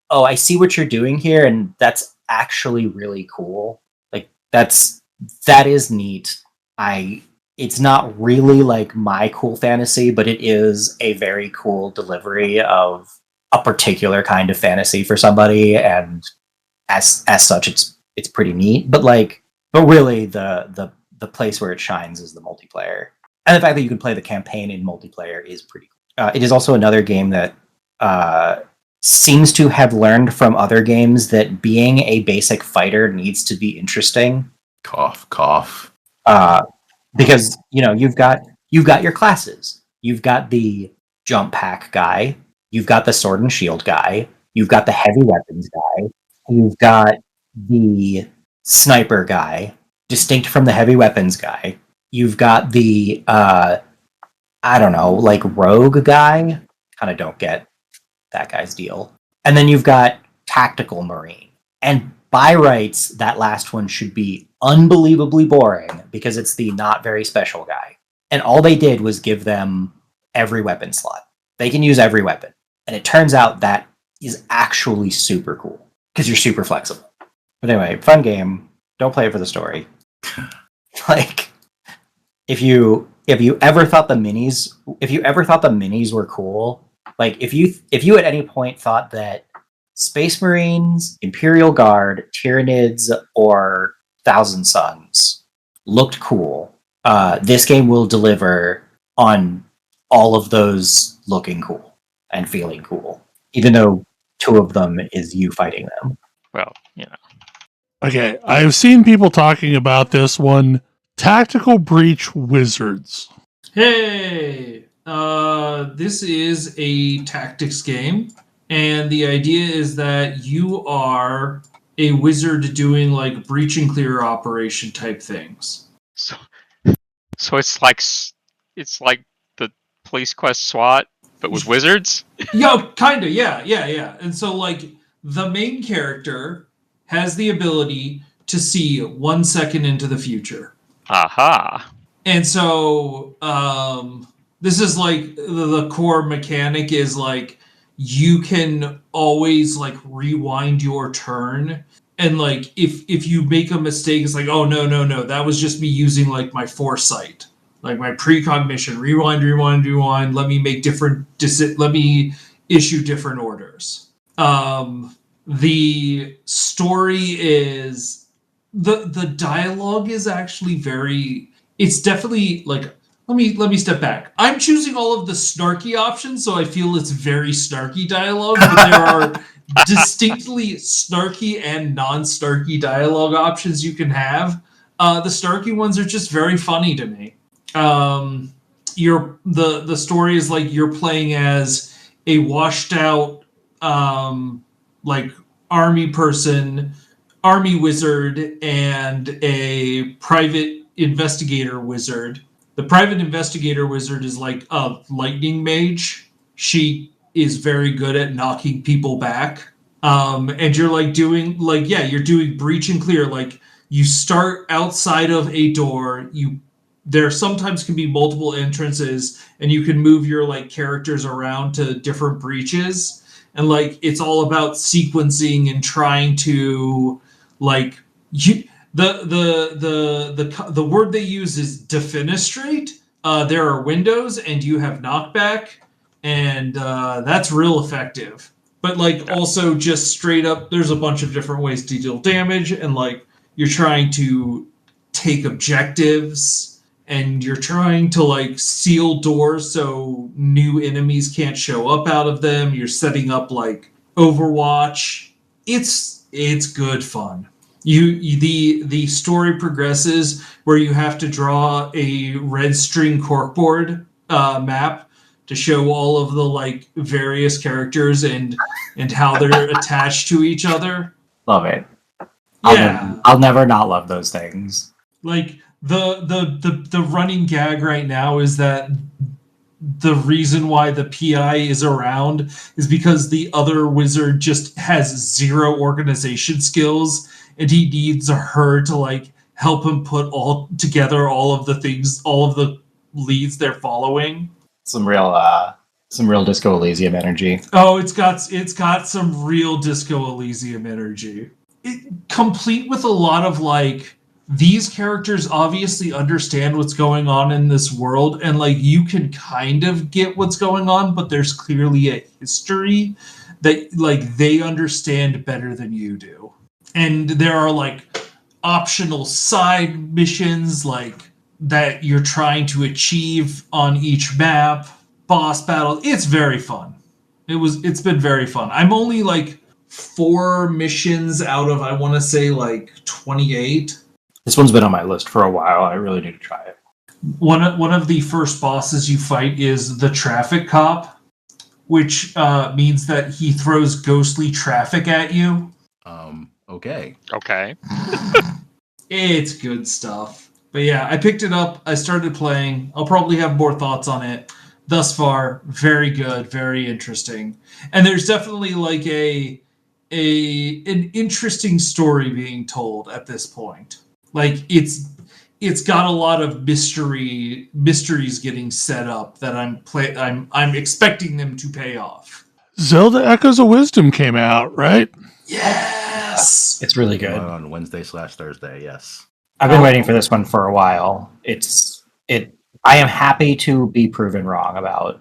oh, I see what you're doing here, and that's actually really cool. Like that is neat. It's not really like my cool fantasy, but it is a very cool delivery of a particular kind of fantasy for somebody, and as such, it's pretty neat. But really, the place where it shines is the multiplayer, and the fact that you can play the campaign in multiplayer is pretty cool. It is also another game that seems to have learned from other games that being a basic fighter needs to be interesting. Cough, cough. Because you've got your classes. You've got the jump pack guy. You've got the sword and shield guy. You've got the heavy weapons guy. You've got the sniper guy, distinct from the heavy weapons guy. You've got the rogue guy. Kind of don't get that guy's deal. And then you've got tactical marine. And by rights, that last one should be unbelievably boring because it's the not very special guy. And all they did was give them every weapon slot. They can use every weapon. And it turns out that is actually super cool because you're super flexible. But anyway, fun game. Don't play it for the story. Like, if you ever thought the minis were cool, like if you at any point thought that Space Marines, Imperial Guard, Tyranids, or Thousand Suns looked cool, this game will deliver on all of those looking cool and feeling cool, even though 2 of them is you fighting them. Well, Okay, I've seen people talking about this one, Tactical Breach Wizards. Hey, this is a tactics game. And the idea is that you are a wizard doing like breach and clear operation type things. So it's like the Police Quest SWAT, but with wizards. Yeah, kind of. Yeah. And so like the main character has the ability to see 1 second into the future. Aha. And so this is like the core mechanic is like you can always like rewind your turn. And like if you make a mistake, it's like, oh no, that was just me using like my foresight, like my precognition. Rewind. Let me make let me issue different orders. The story is the dialogue is actually very. It's definitely like. Let me step back. I'm choosing all of the snarky options, so I feel it's very snarky dialogue. But there are distinctly snarky and non-snarky dialogue options you can have. The snarky ones are just very funny to me. The story is like you're playing as a washed out like army person, army wizard, and a private investigator wizard. The private investigator wizard is like a lightning mage. She is very good at knocking people back. And you're like doing like, yeah, you're doing breach and clear. Like you start outside of a door. There sometimes can be multiple entrances, and you can move your like characters around to different breaches. And like it's all about sequencing and trying to like the word they use is defenestrate. There are windows, and you have knockback, and that's real effective. But like also just straight up, there's a bunch of different ways to deal damage, and like you're trying to take objectives, and you're trying to like seal doors so new enemies can't show up out of them. You're setting up like Overwatch. It's good fun. The story progresses where you have to draw a red string corkboard map to show all of the like various characters and how they're attached to each other. Love it. Yeah, I'll never not love those things. like the running gag right now is that the reason why the PI is around is because the other wizard just has zero organization skills, and he needs her to like help him put all together all of the things, all of the leads they're following. Some real Disco Elysium energy. Oh, it's got some real Disco Elysium energy. Complete with a lot of like, these characters obviously understand what's going on in this world, and like you can kind of get what's going on, but there's clearly a history that like they understand better than you do. And there are like optional side missions like that you're trying to achieve on each map, boss battle. It's very fun. It's been very fun. I'm only like 4 missions out of I want to say like 28. This one's been on my list for a while. I really need to try it. One of the first bosses you fight is the traffic cop, which means that he throws ghostly traffic at you. Okay. It's good stuff. But yeah, I picked it up. I started playing. I'll probably have more thoughts on it. Thus far, very good, very interesting. And there's definitely like an interesting story being told at this point. Like it's got a lot of mysteries getting set up that I'm expecting them to pay off. Zelda Echoes of Wisdom came out, right? Yes, it's really good. On Wednesday/Thursday, yes. I've been waiting for this one for a while. I am happy to be proven wrong about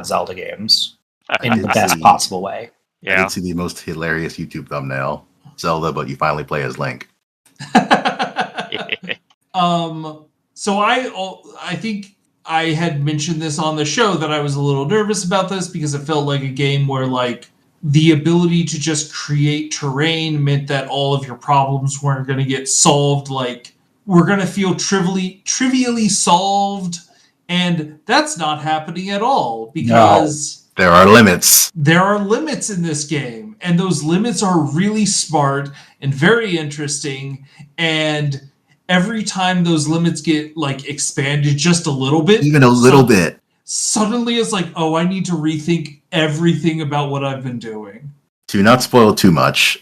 Zelda games in the best possible way. Yeah. I did see the most hilarious YouTube thumbnail. Zelda, but you finally play as Link. So I think I had mentioned this on the show that I was a little nervous about this because it felt like a game where like the ability to just create terrain meant that all of your problems weren't going to get solved. Like we're going to feel trivially solved, and that's not happening at all because there are limits. There are limits in this game, and those limits are really smart and very interesting. And every time those limits get like expanded just a little bit, even a little bit, suddenly it's like, oh, I need to rethink everything about what I've been doing. To not spoil too much,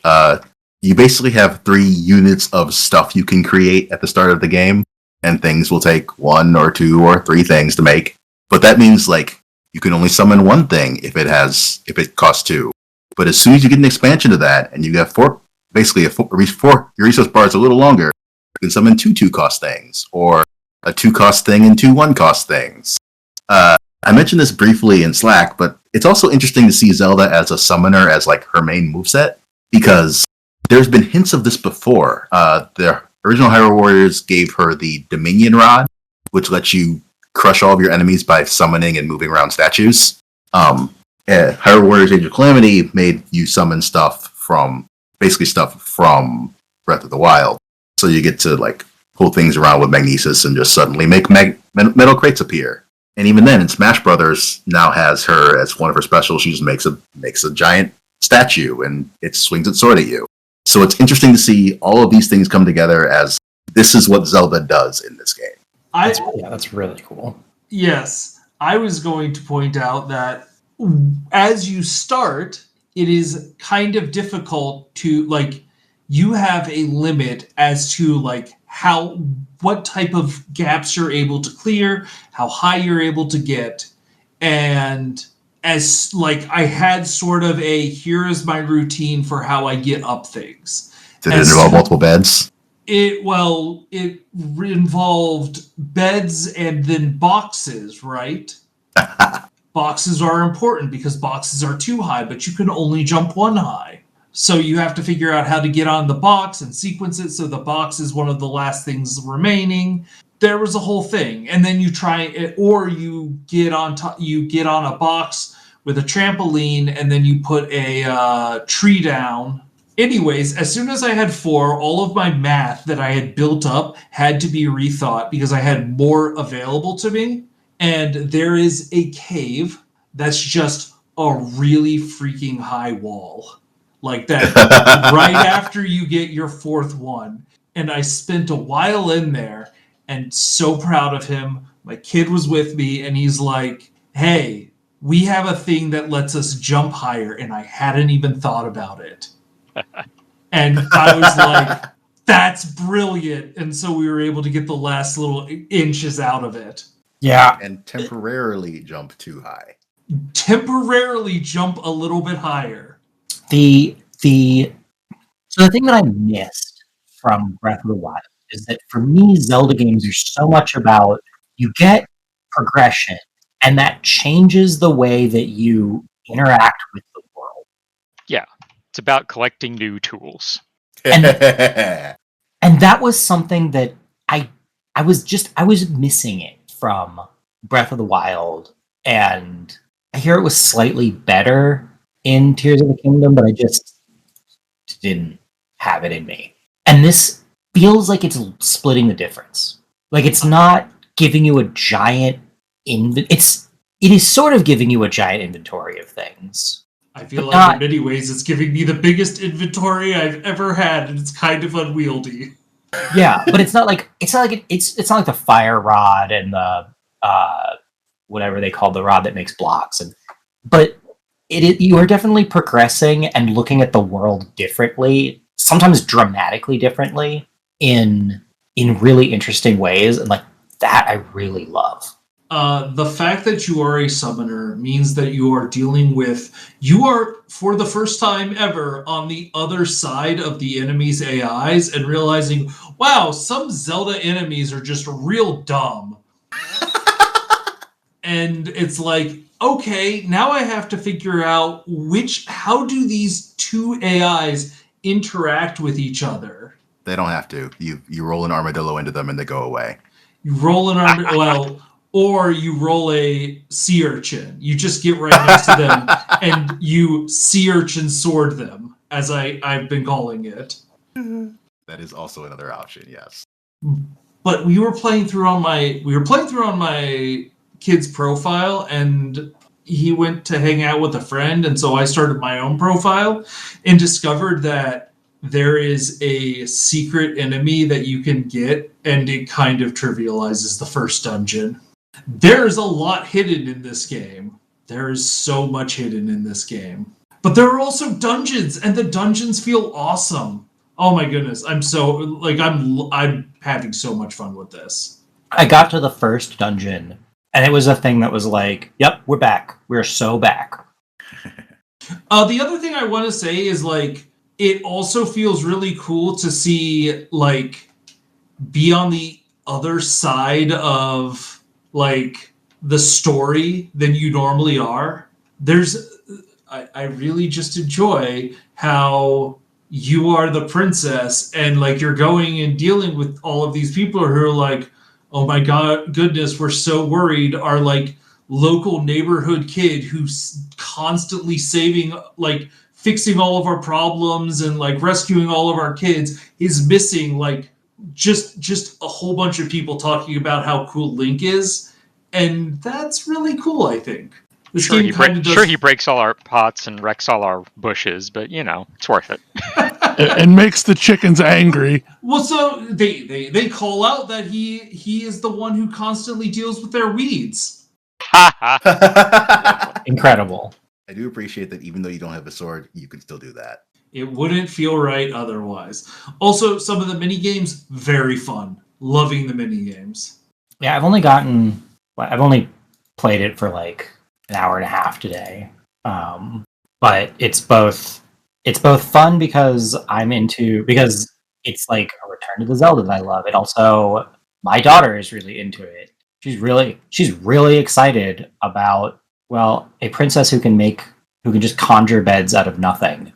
you basically have 3 units of stuff you can create at the start of the game, and things will take 1 or 2 or 3 things to make. But that means like you can only summon 1 thing if it costs 2. But as soon as you get an expansion to that, and you have 4, basically your resource bar is a little longer, you can summon 2 2-cost things, or a 2-cost thing and 2 1-cost things. I mentioned this briefly in Slack, but it's also interesting to see Zelda as a summoner as like her main moveset, because there's been hints of this before. The original Hyrule Warriors gave her the Dominion Rod, which lets you crush all of your enemies by summoning and moving around statues. Hyrule Warriors Age of Calamity made you summon stuff from Breath of the Wild. So you get to like pull things around with magnesis and just suddenly make metal crates appear. And even then, in Smash Brothers, now has her as one of her specials. She just makes a giant statue and it swings its sword at you. So it's interesting to see all of these things come together as this is what Zelda does in this game. That's really cool. Yes, I was going to point out that as you start, it is kind of difficult to, like, you have a limit as to, like, what type of gaps you're able to clear, how high you're able to get. And as, like, I had sort of here is my routine for how I get up things. Did it involve multiple beds? It involved beds and then boxes, right? Boxes are important because boxes are too high, but you can only jump 1 high. So you have to figure out how to get on the box and sequence it so the box is one of the last things remaining. There was a whole thing. And then you try it, or you get on a box with a trampoline and then you put a tree down. Anyways, as soon as I had 4, all of my math that I had built up had to be rethought because I had more available to me. And there is a cave that's just a really freaking high wall. Like that right after you get your 4th one. And I spent a while in there and so proud of him. My kid was with me and he's like, hey, we have a thing that lets us jump higher. And I hadn't even thought about it. And I was like, that's brilliant. And so we were able to get the last little inches out of it. Yeah. And temporarily jump too high. Temporarily jump a little bit higher. So the thing that I missed from Breath of the Wild is that for me, Zelda games are so much about you get progression, and that changes the way that you interact with the world. Yeah, it's about collecting new tools. And that was something that I was missing it from Breath of the Wild, and I hear it was slightly better in Tears of the Kingdom, but I just didn't have it in me. And this feels like it's splitting the difference. Like it's not giving you a giant it is sort of giving you a giant inventory of things. I feel like in many ways it's giving me the biggest inventory I've ever had, and it's kind of unwieldy. Yeah, but it's not like the fire rod and the whatever they call the rod that makes blocks, but you are definitely progressing and looking at the world differently, sometimes dramatically differently in really interesting ways, and like that I really love. The fact that you are a summoner means that you are for the first time ever on the other side of the enemy's AIs and realizing, wow, some Zelda enemies are just real dumb. And it's like, okay, now I have to figure out how do these 2 AIs interact with each other? They don't have to. You roll an armadillo into them and they go away. You roll an armadillo, or you roll a sea urchin. You just get right next to them and you sea urchin sword them, as I've been calling it. That is also another option, yes. But we were playing through on my kid's profile, and he went to hang out with a friend, and so I started my own profile and discovered that there is a secret enemy that you can get, and it kind of trivializes the first dungeon. There's a lot hidden in this game. There is so much hidden in this game. But there are also dungeons, and the dungeons feel awesome. Oh my goodness, I'm having so much fun with this. I got to the first dungeon, and it was a thing that was like, "Yep, we're back. We're so back." The other thing I want to say is like it also feels really cool to see like be on the other side of like the story than you normally are. I really just enjoy how you are the princess and like you're going and dealing with all of these people who are like, oh my goodness, we're so worried. Our like local neighborhood kid who's constantly saving, like fixing all of our problems and like rescuing all of our kids is missing like just a whole bunch of people talking about how cool Link is. And that's really cool, I think. Sure, he breaks all our pots and wrecks all our bushes, but you know, it's worth it. And makes the chickens angry. Well, so they call out that he is the one who constantly deals with their weeds. Incredible. I do appreciate that even though you don't have a sword, you can still do that. It wouldn't feel right otherwise. Also, some of the mini games, very fun. Loving the mini games. Yeah, I've only played it for like an hour and a half today. But it's both fun because because it's like a return to the Zelda that I love. It also, my daughter is really into it. She's really excited about, well, a princess who can just conjure beds out of nothing.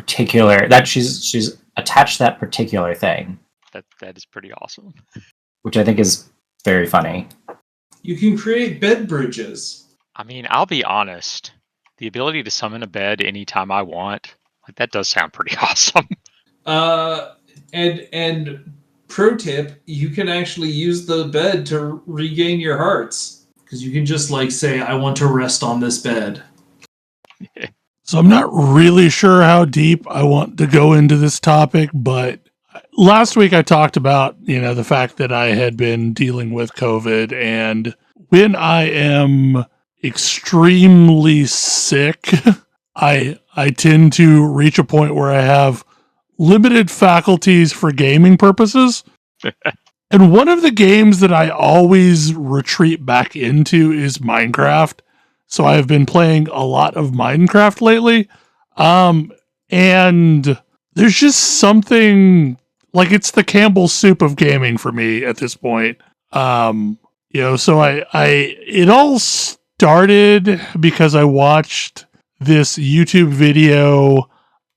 She's attached that particular thing. That is pretty awesome. Which I think is very funny. You can create bed bridges. I mean, I'll be honest. The ability to summon a bed anytime I want, like that does sound pretty awesome. And pro tip, you can actually use the bed to regain your hearts. Because you can just like say, I want to rest on this bed. So I'm not really sure how deep I want to go into this topic, but last week I talked about, the fact that I had been dealing with COVID, and when I am extremely sick, I tend to reach a point where I have limited faculties for gaming purposes. And one of the games that I always retreat back into is Minecraft. So I've been playing a lot of Minecraft lately. And there's just something like it's the Campbell's soup of gaming for me at this point. So it all started because I watched this YouTube video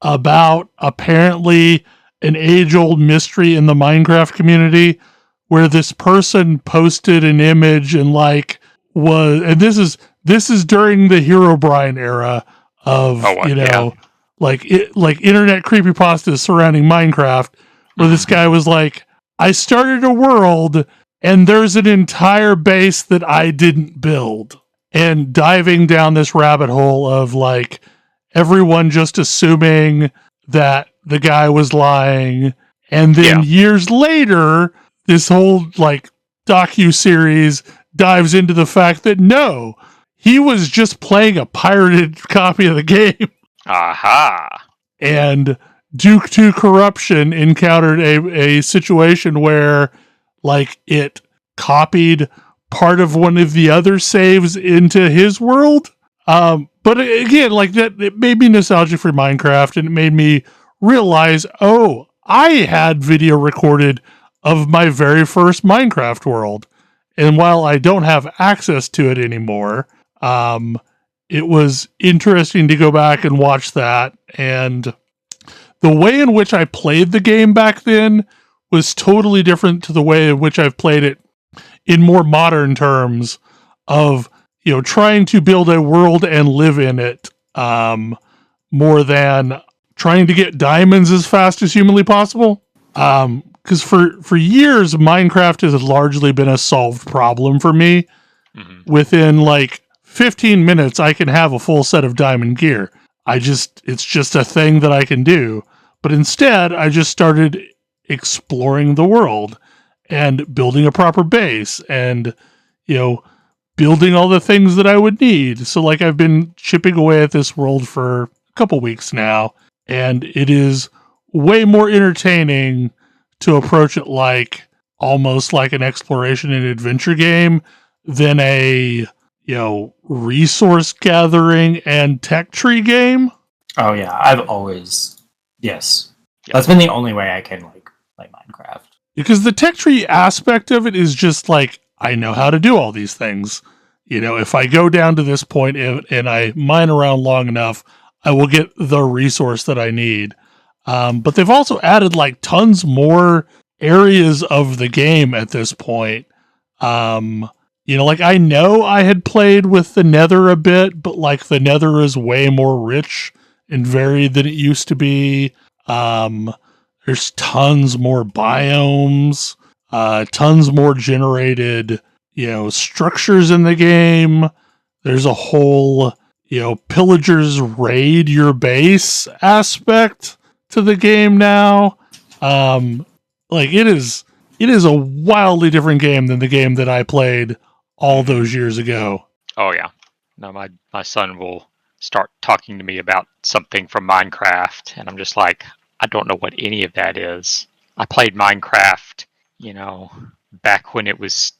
about apparently an age-old mystery in the Minecraft community where this person posted an image and this is during the Herobrine era of like internet creepypastas surrounding Minecraft, where this guy was like, I started a world and there's an entire base that I didn't build, and diving down this rabbit hole of like everyone just assuming that the guy was lying, and then years later this whole like docu-series dives into the fact that no, he was just playing a pirated copy of the game. Aha. And due to corruption encountered a situation where like it copied part of one of the other saves into his world. But again, like that, it made me nostalgic for Minecraft, and it made me realize, oh, I had video recorded of my very first Minecraft world. And while I don't have access to it anymore, it was interesting to go back and watch that. And the way in which I played the game back then was totally different to the way in which I've played it in more modern terms of, trying to build a world and live in it, more than trying to get diamonds as fast as humanly possible. Because for years, Minecraft has largely been a solved problem for me. Mm-hmm. Within like 15 minutes, I can have a full set of diamond gear. It's just a thing that I can do. But instead, I just started exploring the world and building a proper base and, building all the things that I would need. So like I've been chipping away at this world for a couple weeks now, and it is way more entertaining to approach it like almost like an exploration and adventure game than a resource gathering and tech tree game. Oh yeah, I've always that's been the only way I can like play Minecraft. Because the tech tree aspect of it is just like, I know how to do all these things. If I go down to this point and I mine around long enough, I will get the resource that I need. But they've also added like tons more areas of the game at this point. Like I know I had played with the Nether a bit, but like the Nether is way more rich and varied than it used to be. There's tons more biomes, tons more generated, structures in the game. There's a whole, pillagers raid your base aspect to the game now. Like it is a wildly different game than the game that I played all those years ago. Oh yeah. No, my son will start talking to me about something from Minecraft, and I'm just like, I don't know what any of that is. I played Minecraft, back when it was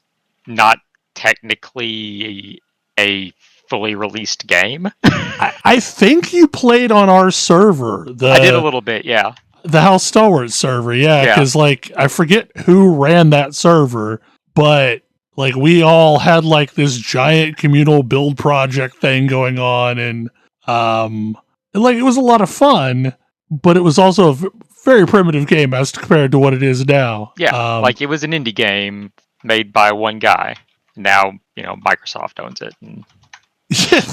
not technically a fully released game. I think you played on our server. I did a little bit, yeah. The House Stalwart server, yeah. Because, like, I forget who ran that server, but, like, we all had, like, this giant communal build project thing going on, and like, it was a lot of fun, but it was also a very primitive game as compared to what it is now. Yeah, like, it was an indie game made by one guy. Now, Microsoft owns it. And...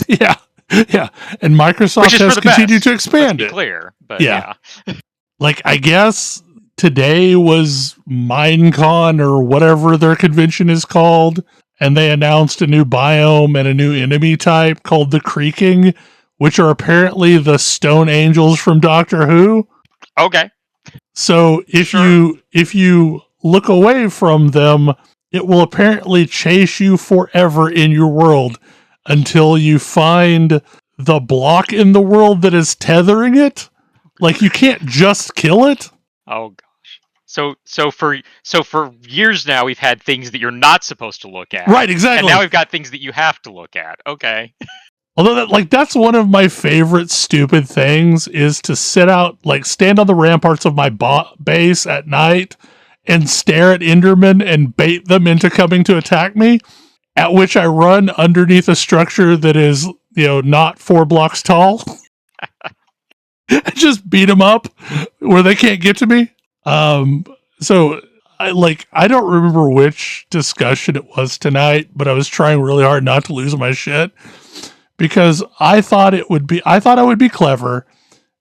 yeah. And Microsoft has continued to expand it. Clear, but yeah. Like, I guess today was Minecon or whatever their convention is called, and they announced a new biome and a new enemy type called the Creaking, which are apparently the Stone Angels from Doctor Who. Okay. So if you look away from them, it will apparently chase you forever in your world until you find the block in the world that is tethering it. Like, you can't just kill it. Oh gosh. So for years now we've had things that you're not supposed to look at. Right, exactly. And now we've got things that you have to look at. Okay. Although that's one of my favorite stupid things is to stand on the ramparts of my base at night and stare at Endermen and bait them into coming to attack me, at which I run underneath a structure that is, not 4 blocks tall. Just beat them up where they can't get to me. So I don't remember which discussion it was tonight, but I was trying really hard not to lose my shit because I thought I would be clever.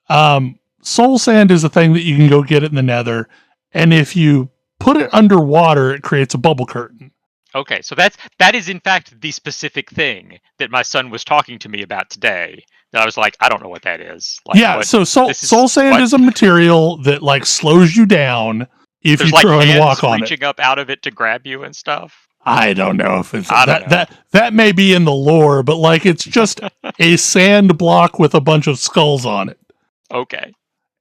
Soul sand is a thing that you can go get it in the Nether, and if you put it underwater, it creates a bubble curtain. Okay, so that is in fact the specific thing that my son was talking to me about today. That I was like, I don't know what that is. Like, yeah, so soul sand is a material that like slows you down if you throw and walk on it. Reaching up out of it to grab you and stuff. I don't know if it's that may be in the lore, but like it's just a sand block with a bunch of skulls on it. Okay.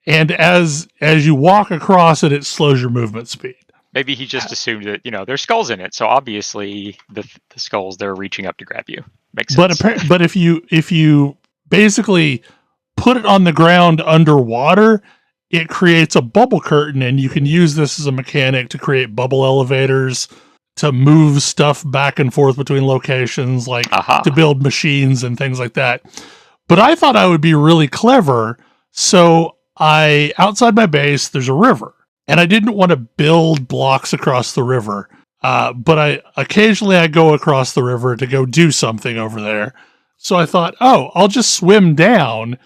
And as you walk across it, it slows your movement speed. Maybe he just assumed that, there's skulls in it, so obviously the skulls, they're reaching up to grab you. Makes sense. But if you basically put it on the ground underwater, it creates a bubble curtain, and you can use this as a mechanic to create bubble elevators, to move stuff back and forth between locations, like to build machines and things like that. But I thought I would be really clever, so outside my base, there's a river. And I didn't want to build blocks across the river, but occasionally I go across the river to go do something over there. So I thought, I'll just swim down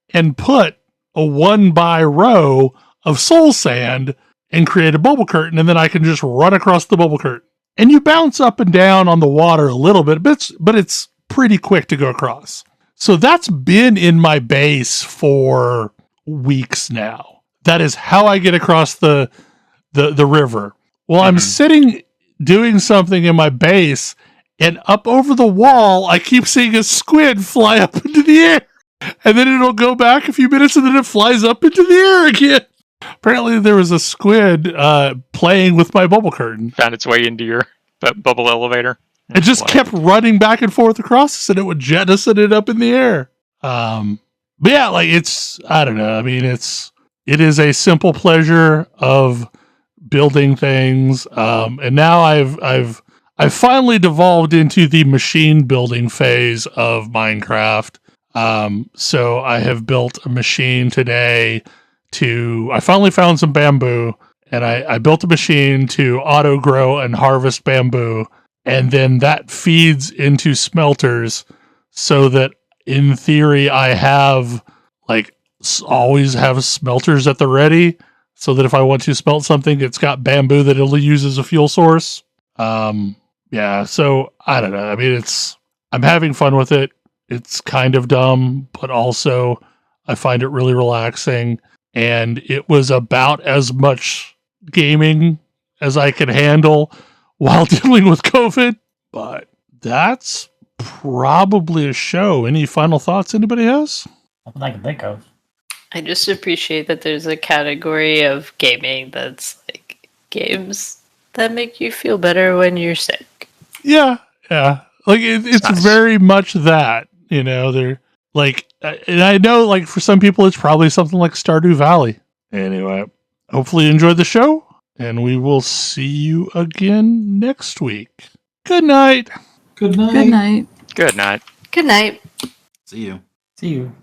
and put a 1 by row of soul sand and create a bubble curtain, and then I can just run across the bubble curtain. And you bounce up and down on the water a little bit, but it's pretty quick to go across. So that's been in my base for weeks now. That is how I get across the river. Well, I'm sitting doing something in my base, and up over the wall, I keep seeing a squid fly up into the air. And then it'll go back a few minutes, and then it flies up into the air again. Apparently, there was a squid playing with my bubble curtain. Found its way into your bubble elevator. It just kept running back and forth across us, and it would jettison it up in the air. But yeah, like I don't know. I mean, it is a simple pleasure of building things. And now I've finally devolved into the machine building phase of Minecraft. So I have built a machine today I finally found some bamboo, and I built a machine to auto grow and harvest bamboo. And then that feeds into smelters so that in theory I have always have smelters at the ready so that if I want to smelt something, it's got bamboo that it'll use as a fuel source. Yeah, so I don't know. I mean, I'm having fun with it. It's kind of dumb, but also I find it really relaxing. And it was about as much gaming as I could handle while dealing with COVID. But that's probably a show. Any final thoughts anybody has? Nothing I can think of. I just appreciate that there's a category of gaming that's like games that make you feel better when you're sick. Yeah. Like it's nice. Very much that, they're like, and I know like for some people it's probably something like Stardew Valley. Anyway, hopefully you enjoyed the show, and we will see you again next week. Good night. Good night. Good night. Good night. Good night. See you. See you.